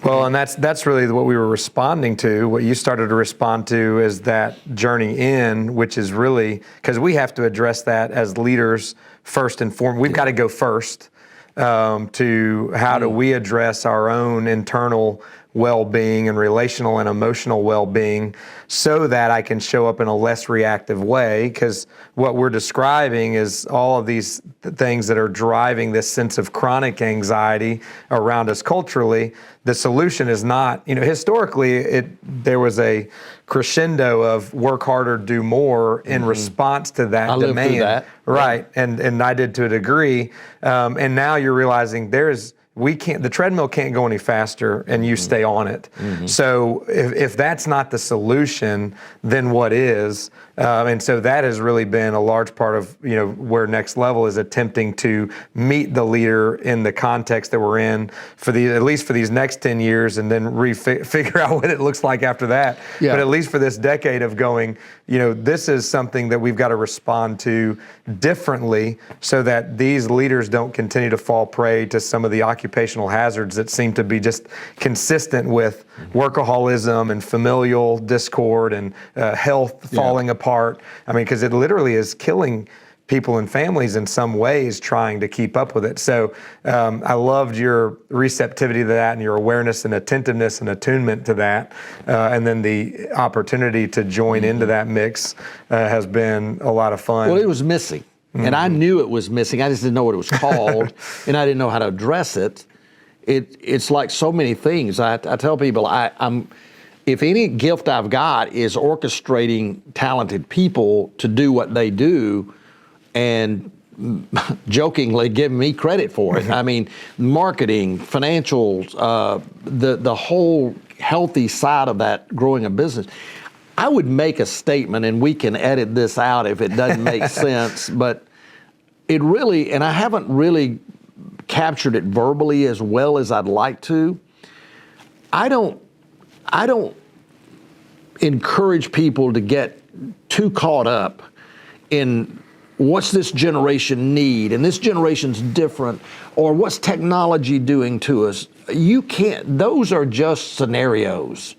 Well, and that's really what we were responding to. What you started to respond to is that journey in, which is really, because we have to address that as leaders first and foremost. We've got to go first to how do we address our own internal well-being and relational and emotional well-being so that I can show up in a less reactive way, because what we're describing is all of these things that are driving this sense of chronic anxiety around us culturally. The solution is not, historically there was a crescendo of work harder, do more in response to that I demand. lived through that. Right, and I did to a degree. And now you're realizing the treadmill can't go any faster, and you stay on it. So if that's not the solution, then what is? And so that has really been a large part of where Next Level is attempting to meet the leader in the context that we're in at least for these next 10 years, and then figure out what it looks like after that. Yeah. But at least for this decade of going, this is something that we've got to respond to differently so that these leaders don't continue to fall prey to some of the occupational hazards that seem to be just consistent with workaholism and familial discord and health falling apart. I mean, because it literally is killing people and families in some ways trying to keep up with it. So I loved your receptivity to that and your awareness and attentiveness and attunement to that. And then the opportunity to join into that mix has been a lot of fun. Well, it was missing. And I knew it was missing. I just didn't know what it was called, and I didn't know how to address it. It's like so many things. I tell people, if any gift I've got is orchestrating talented people to do what they do, and jokingly giving me credit for it. I mean, marketing, financials, the whole healthy side of that, growing a business. I would make a statement, and we can edit this out if it doesn't make sense, but it really, and I haven't really captured it verbally as well as I'd like to. I don't encourage people to get too caught up in what's this generation need, and this generation's different, or what's technology doing to us. You can't, those are just scenarios.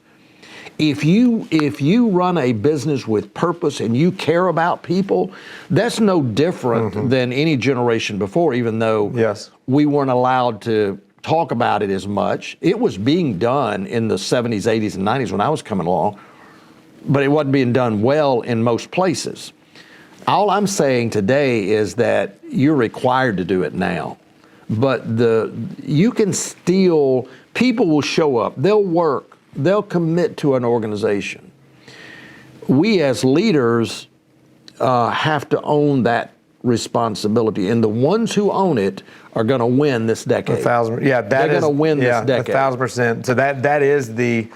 If you run a business with purpose and you care about people, that's no different than any generation before, even though we weren't allowed to talk about it as much. It was being done in the 70s, 80s, and 90s when I was coming along, but it wasn't being done well in most places. All I'm saying today is that you're required to do it now. But you can still, people will show up, they'll work, they'll commit to an organization. We as leaders have to own that responsibility, and the ones who own it are going to win this decade. 1,000, yeah, they're going to win this decade. 1,000%. So that is the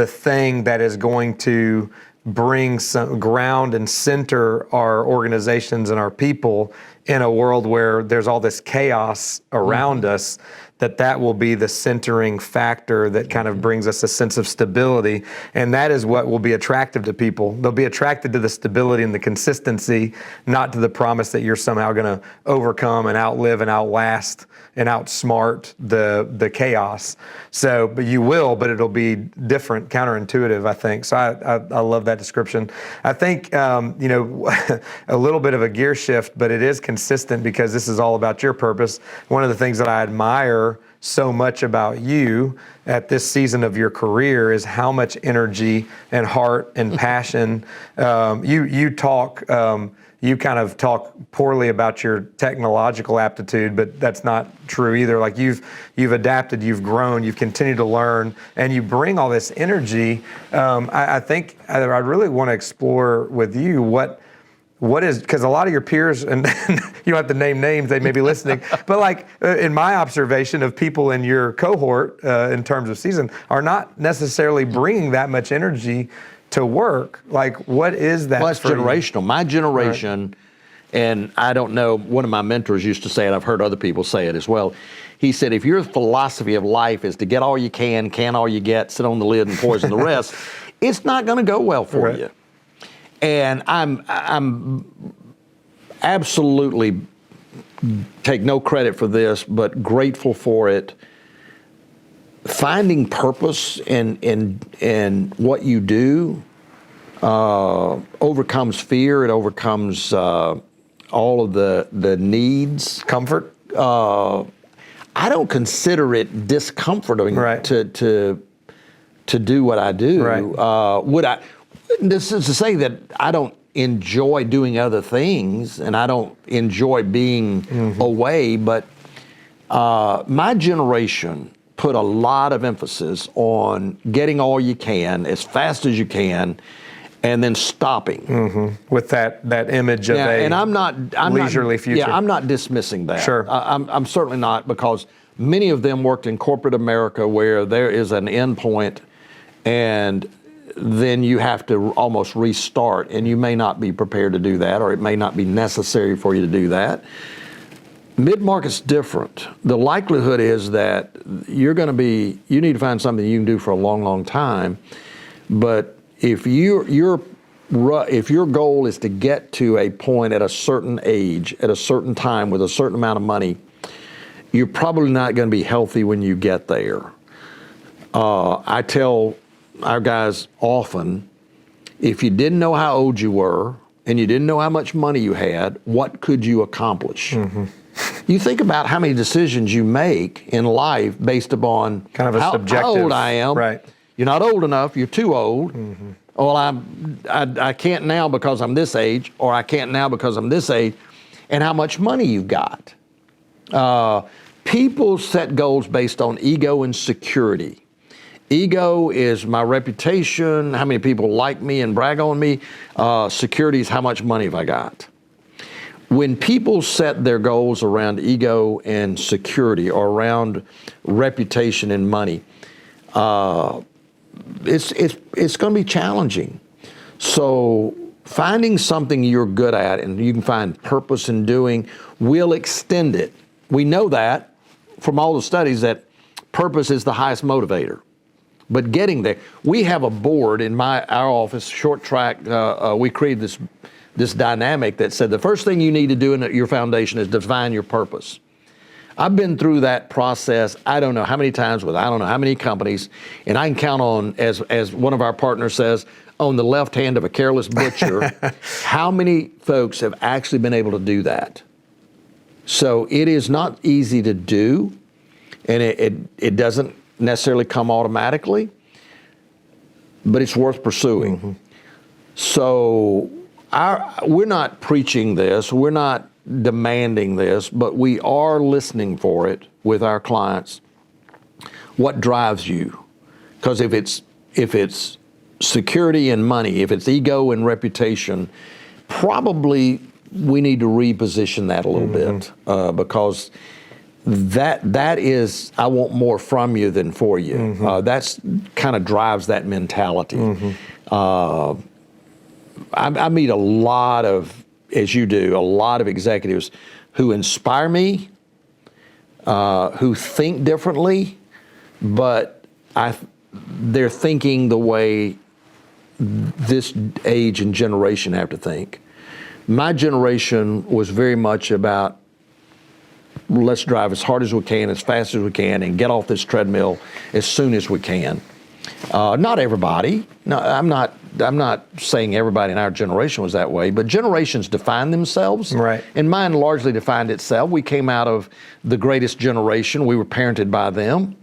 thing that is going to bring some ground and center our organizations and our people in a world where there's all this chaos around us, that will be the centering factor that kind of brings us a sense of stability. And that is what will be attractive to people. They'll be attracted to the stability and the consistency, not to the promise that you're somehow going to overcome and outlive and outlast and outsmart the chaos. So, but you will, but it'll be different, counterintuitive, I think. So I love that description. I think, a little bit of a gear shift, but it is consistent because this is all about your purpose. One of the things that I admire so much about you at this season of your career is how much energy and heart and passion you kind of talk poorly about your technological aptitude, but that's not true either. Like you've adapted, you've grown, you've continued to learn, and you bring all this energy. I think I really want to explore with you what is, because a lot of your peers, and you don't have to name names, they may be listening, but like in my observation of people in your cohort in terms of season are not necessarily bringing that much energy to work. Like, what is that? Well, that's generational. My generation, and I don't know, one of my mentors used to say it, I've heard other people say it as well. He said, if your philosophy of life is to get all you can all you get, sit on the lid and poison the rest, it's not going to go well for you. And I'm absolutely, take no credit for this, but grateful for it. Finding purpose in what you do overcomes fear. It overcomes all of the needs. Comfort. I don't consider it discomforting Right. to do what I do. Right. This is to say that I don't enjoy doing other things and I don't enjoy being away, but my generation put a lot of emphasis on getting all you can as fast as you can and then stopping. With that image of And I'm not leisurely future. Yeah, I'm not dismissing that. Sure. I'm certainly not, because many of them worked in corporate America where there is an end point and then you have to almost restart, and you may not be prepared to do that, or it may not be necessary for you to do that. Mid-market's different. The likelihood is that you need to find something you can do for a long, long time. But if your goal is to get to a point at a certain age, at a certain time, with a certain amount of money, you're probably not going to be healthy when you get there. I tell our guys often, if you didn't know how old you were and you didn't know how much money you had, what could you accomplish? You think about how many decisions you make in life based upon kind of a how subjective, old I am. Right. You're not old enough, you're too old. Well, I can't now because I'm this age, or I can't now because I'm this age, and how much money you've got. People set goals based on ego and security. Ego is my reputation, how many people like me and brag on me. Security is how much money have I got. When people set their goals around ego and security, or around reputation and money, it's going to be challenging. So finding something you're good at and you can find purpose in doing will extend it. We know that from all the studies that purpose is the highest motivator. But getting there, we have a board in our office, Short Track. We created this dynamic that said the first thing you need to do in your foundation is define your purpose. I've been through that process, I don't know how many times with I don't know how many companies, and I can count on, as one of our partners says, on the left hand of a careless butcher, how many folks have actually been able to do that. So it is not easy to do, and it doesn't necessarily come automatically, but it's worth pursuing. So we're not preaching this, we're not demanding this, but we are listening for it with our clients. What drives you? Because if it's security and money, if it's ego and reputation, probably we need to reposition that a little bit, because that is, I want more from you than for you. That's kind of drives that mentality. I meet a lot of, as you do, a lot of executives who inspire me, who think differently, but they're thinking the way this age and generation have to think. My generation was very much about, let's drive as hard as we can, as fast as we can, and get off this treadmill as soon as we can. Not everybody. No, I'm not saying everybody in our generation was that way, but generations define themselves. Right. And mine largely defined itself. We came out of the greatest generation. We were parented by them,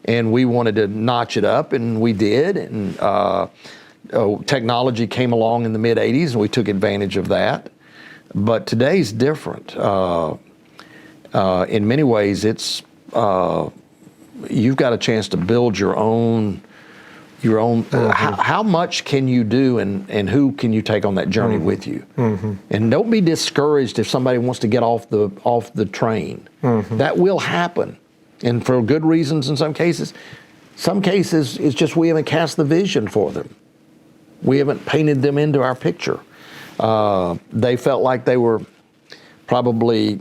and we wanted to notch it up, and we did. And technology came along in the mid-'80s, and we took advantage of that. But today's different. In many ways, it's you've got a chance to build your own. How much can you do, and who can you take on that journey with you? And don't be discouraged if somebody wants to get off the train. That will happen, and for good reasons in some cases. Some cases it's just we haven't cast the vision for them. We haven't painted them into our picture. They felt like they were probably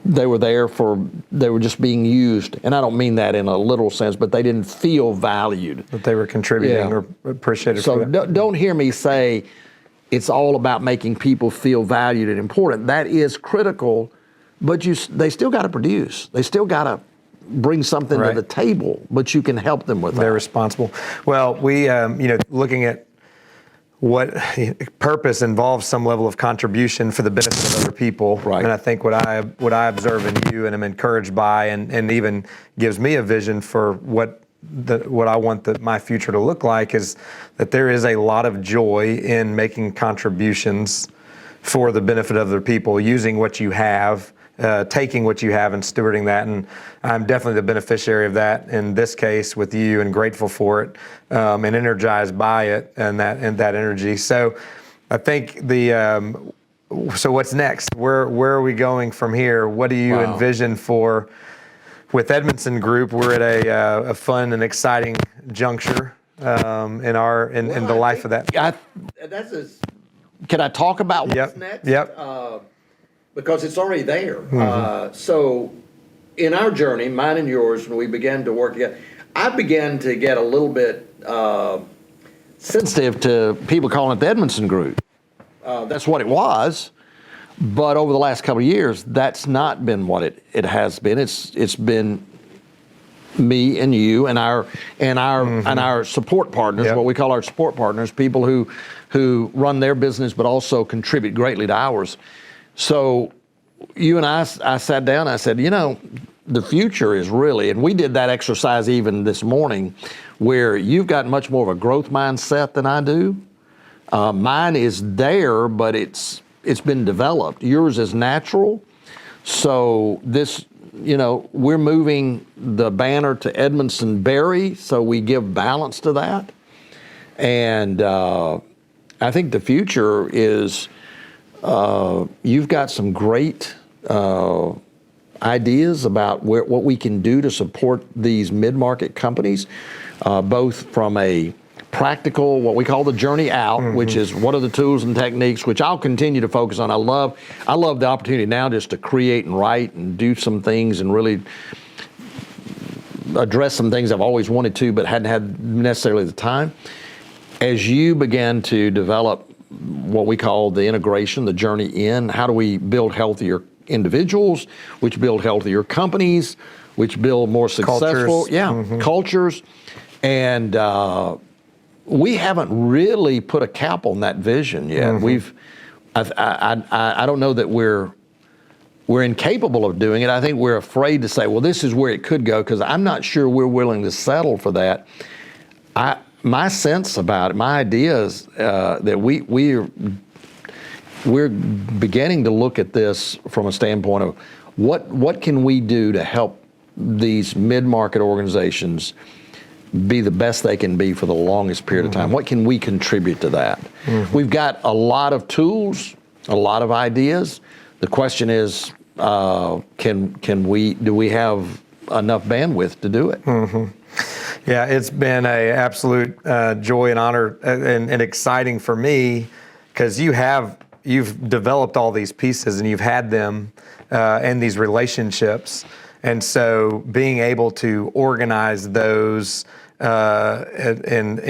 they were just being used, and I don't mean that in a literal sense, but they didn't feel valued. That they were contributing or appreciated. So for that. don't hear me say it's all about making people feel valued and important. That is critical, but they still got to produce. They still got to bring something to the table, but you can help them with that. They're responsible. Well, we, looking at what purpose involves some level of contribution for the benefit of other people. Right. And I think what I observe in you and am encouraged by, and even gives me a vision for what I want my future to look like, is that there is a lot of joy in making contributions for the benefit of other people, using what you have, taking what you have and stewarding that. And I'm definitely the beneficiary of that in this case with you, and grateful for it, and energized by it and that energy. So I think so what's next? Where are we going from here? What do you envision with Edmundson Group? We're at a fun and exciting juncture in the life of that. Can I talk about what's next? Yep. Because it's already there. So in our journey, mine and yours, when we began to work together, I began to get a little bit sensitive to people calling it the Edmundson Group. That's what it was. But over the last couple of years, that's not been what it has been. It's been me and you and our support partners, what we call our support partners, people who run their business but also contribute greatly to ours. So you and I sat down, I said, the future is really, and we did that exercise even this morning, where you've got much more of a growth mindset than I do. Mine is there, but it's been developed. Yours is natural. So this, we're moving the banner to Edmundson Berry, so we give balance to that. And I think the future is, you've got some great ideas about what we can do to support these mid-market companies, both from a practical, what we call the journey out, which is what are the tools and techniques, which I'll continue to focus on. I love the opportunity now just to create and write and do some things and really address some things I've always wanted to, but hadn't had necessarily the time. As you began to develop what we call the integration, the journey in, how do we build healthier individuals, which build healthier companies, which build more successful cultures. And we haven't really put a cap on that vision yet. I don't know that we're incapable of doing it. I think we're afraid to say, well, this is where it could go, because I'm not sure we're willing to settle for that. My sense about it, my idea is that we're beginning to look at this from a standpoint of what can we do to help these mid-market organizations be the best they can be for the longest period of time. What can we contribute to that? We've got a lot of tools, a lot of ideas. The question is, do we have enough bandwidth to do it? Yeah, it's been an absolute joy and honor and exciting for me, because you've developed all these pieces and you've had them and these relationships. And so being able to organize those in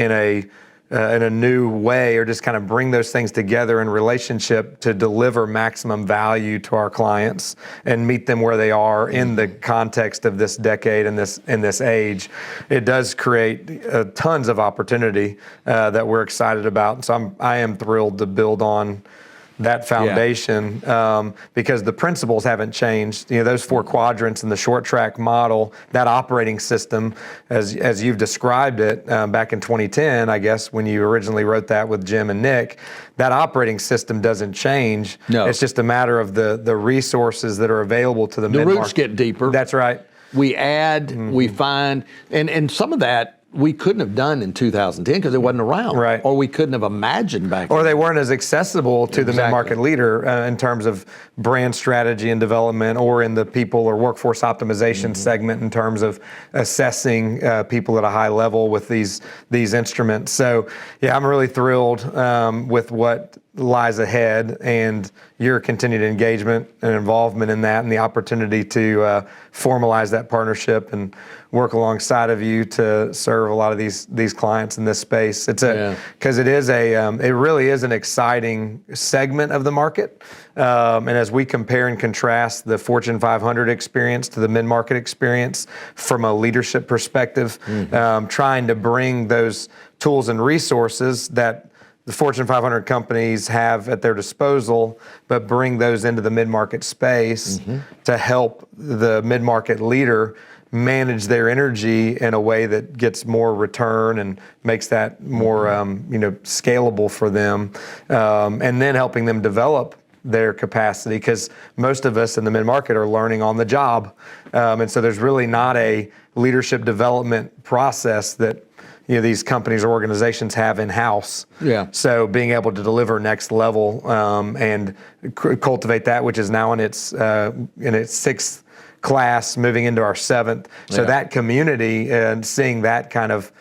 a new way, or just kind of bring those things together in relationship to deliver maximum value to our clients and meet them where they are in the context of this decade and this age, it does create tons of opportunity that we're excited about. And so I am thrilled to build on that foundation, because the principles haven't changed. Those 4 quadrants in the short track model, that operating system, as you've described it back in 2010, I guess, when you originally wrote that with Jim and Nick, that operating system doesn't change. No. It's just a matter of the resources that are available to the mid-market. The roots get deeper. That's right. We add, we find, and some of that we couldn't have done in 2010 because it wasn't around. Right. Or we couldn't have imagined back then. Or they weren't as accessible to the mid-market leader in terms of brand strategy and development, or in the people or workforce optimization segment in terms of assessing people at a high level with these instruments. So yeah, I'm really thrilled with what lies ahead and your continued engagement and involvement in that, and the opportunity to formalize that partnership and work alongside of you to serve a lot of these clients in this space. It's because it really is an exciting segment of the market. And as we compare and contrast the Fortune 500 experience to the mid-market experience from a leadership perspective, trying to bring those tools and resources that the Fortune 500 companies have at their disposal, but bring those into the mid-market space to help the mid-market leader manage their energy in a way that gets more return and makes that more scalable for them, and then helping them develop their capacity, because most of us in the mid-market are learning on the job, and so there's really not a leadership development process that these companies or organizations have in-house. Yeah. So being able to deliver next level and cultivate that, which is now in its sixth class, moving into our seventh. So that community and seeing that kind of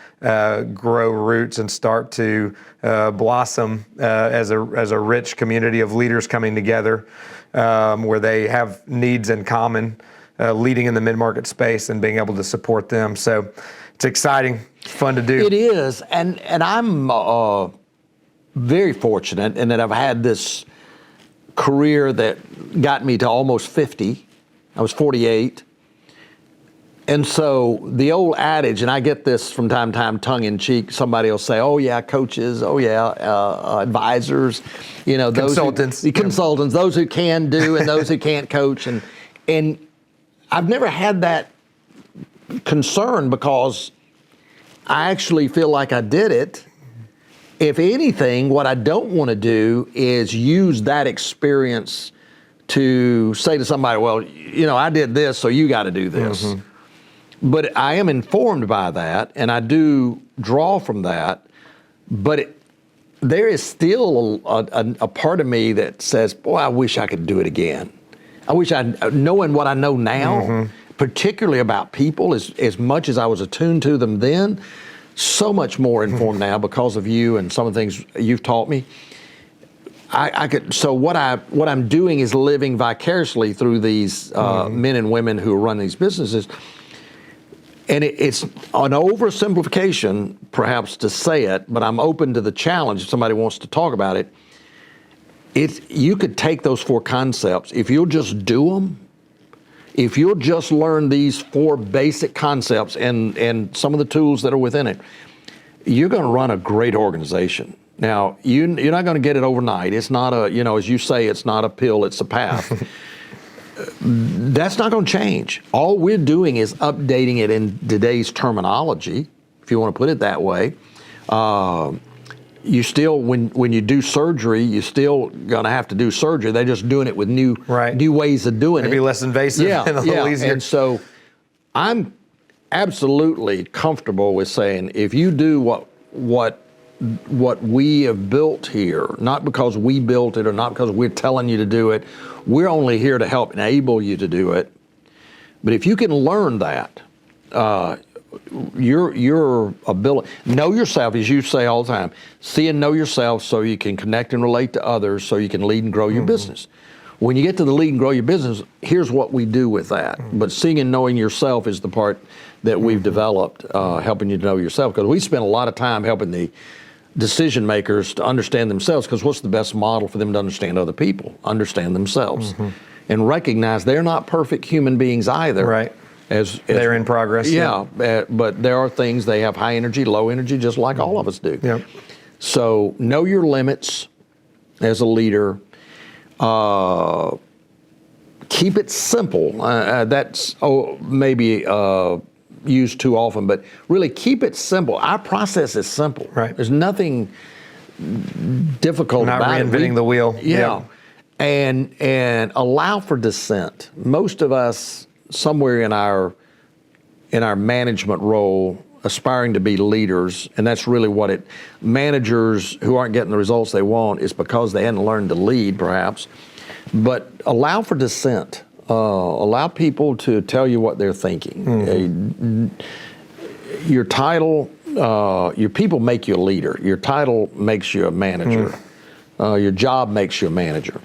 grow roots and start to blossom as a rich community of leaders coming together, where they have needs in common, leading in the mid-market space and being able to support them. So it's exciting, fun to do. It is, and I'm very fortunate in that I've had this career that got me to almost 50. I was 48. And so the old adage, and I get this from time to time, tongue in cheek, somebody will say, oh yeah, coaches, oh yeah, advisors, those consultants, those who can do and those who can't coach. And I've never had that concern, because I actually feel like I did it. If anything, what I don't want to do is use that experience to say to somebody, well, I did this, so you got to do this. But I am informed by that, and I do draw from that. But there is still a part of me that says, boy, I wish I could do it again. I wish knowing what I know now, particularly about people, as much as I was attuned to them then, so much more informed now because of you and some of the things you've taught me. I could. So what I'm doing is living vicariously through these men and women who run these businesses. And it's an oversimplification, perhaps, to say it, but I'm open to the challenge if somebody wants to talk about it. You could take those 4 concepts, if you'll just do them, if you'll just learn these 4 basic concepts and some of the tools that are within it, you're going to run a great organization. Now, you're not going to get it overnight. It's not as you say, it's not a pill, it's a path. That's not going to change. All we're doing is updating it in today's terminology, if you want to put it that way. You still, when you do surgery, you're still going to have to do surgery. They're just doing it with new ways of doing it. Maybe less invasive and a little easier. And so I'm absolutely comfortable with saying, if you do what we have built here, not because we built it or not because we're telling you to do it, we're only here to help enable you to do it. But if you can learn that, your ability, know yourself, as you say all the time, see and know yourself so you can connect and relate to others, so you can lead and grow your business. When you get to the lead and grow your business, here's what we do with that. But seeing and knowing yourself is the part that we've developed, helping you to know yourself. Because we spend a lot of time helping the decision makers to understand themselves, because what's the best model for them to understand other people? Understand themselves. And recognize they're not perfect human beings either. Right. As they're in progress. Yeah, but there are things, they have high energy, low energy, just like all of us do. Yeah. So know your limits as a leader. Keep it simple. That's maybe used too often, but really keep it simple. Our process is simple. Right. There's nothing difficult about it. Not reinventing the wheel. Yeah. And allow for dissent. Most of us, somewhere in our management role, aspiring to be leaders, and that's really what managers who aren't getting the results they want is because they hadn't learned to lead, perhaps. But allow for dissent. Allow people to tell you what they're thinking. Your title, your people make you a leader. Your title makes you a manager. Your job makes you a manager.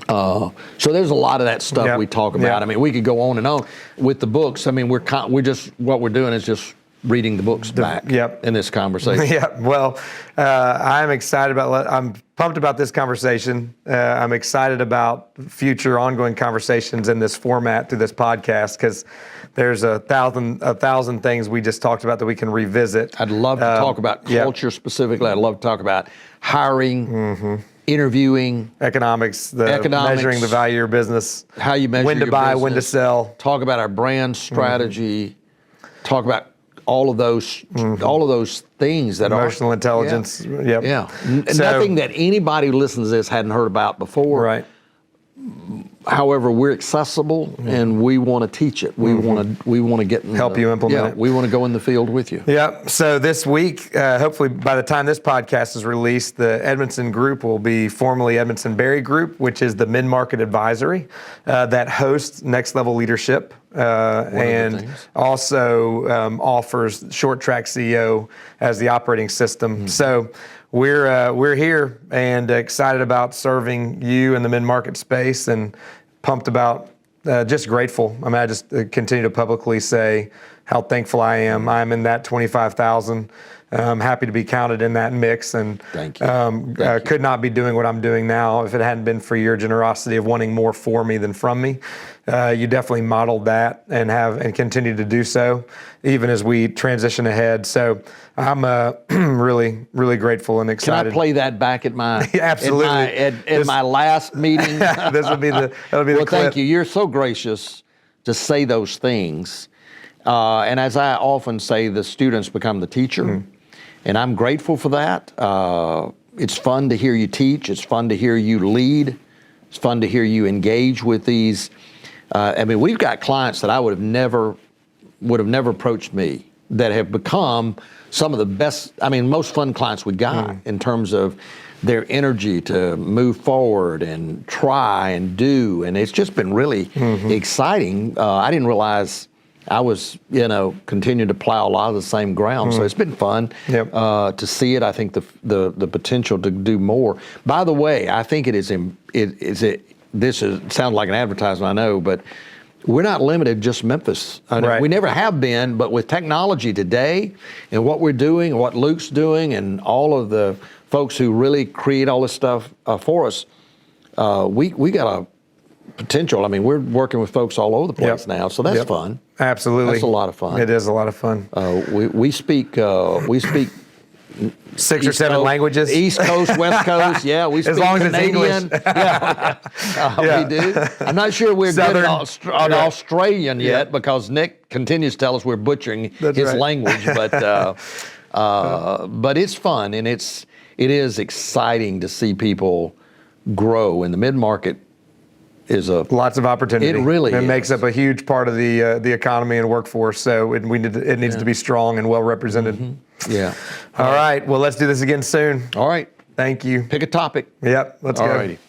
So there's a lot of that stuff we talk about. I mean, we could go on and on with the books. I mean, we're just, what we're doing is just reading the books back yep. in this conversation. Yeah, well, I'm pumped about this conversation. I'm excited about future ongoing conversations in this format through this podcast because there's a thousand things we just talked about that we can revisit. I'd love to talk about culture specifically. I'd love to talk about hiring, interviewing, economics, measuring the value of your business, how you measure when to your buy, business, when to sell. Talk about our brand strategy. Talk about all of those things that emotional intelligence. Yeah. Yep. Yeah. Nothing that anybody who listens to this hadn't heard about before. Right. However, we're accessible and we want to teach it. We want to get help you implement it. We want to go in the field with you. Yeah. So this week, hopefully by the time this podcast is released, the Edmundson Group will be formerly Edmundson Berry Group, which is the mid-market advisory that hosts Next Level Leadership and also offers Short Track CEO as the operating system. So we're here and excited about serving you in the mid-market space and pumped about, just grateful. I mean, I just continue to publicly say how thankful I am. I'm in that 25,000. I'm happy to be counted in that mix, and Thank you. Could not be doing what I'm doing now if it hadn't been for your generosity of wanting more for me than from me. You definitely modeled that and continue to do so, even as we transition ahead. So I'm really, really grateful and excited. Can I play that back at my absolutely at my last meeting? This would be the clip. Thank you. You're so gracious to say those things, and as I often say, the students become the teacher. And I'm grateful for that. It's fun to hear you teach. It's fun to hear you lead. It's fun to hear you engage with these. I mean, we've got clients that I would have never approached me that have become some of the best, most fun clients we got in terms of their energy to move forward and try and do. And it's just been really exciting. I didn't realize I was, continuing to plow a lot of the same ground. So it's been fun to see it. I think the potential to do more. By the way, I think this sounds like an advertisement, I know, but we're not limited to just Memphis. Right. We never have been, but with technology today and what we're doing and what Luke's doing and all of the folks who really create all this stuff for us, we got a potential. I mean, we're working with folks all over the place now, so that's fun. Absolutely. That's a lot of fun. It is a lot of fun. We speak 6 or 7 languages. East Coast, West Coast, we speak as long Canadian. As it's English. We do. I'm not sure we're Southern, good on Australian yet because Nick continues to tell us we're butchering his language, but it's fun and it is exciting to see people grow in the mid-market. Lots of opportunity. It really is. It makes up a huge part of the economy and workforce. So it needs to be strong and well represented. Yeah. All right. Well, let's do this again soon. All right. Thank you. Pick a topic. Yep. Let's go. All righty.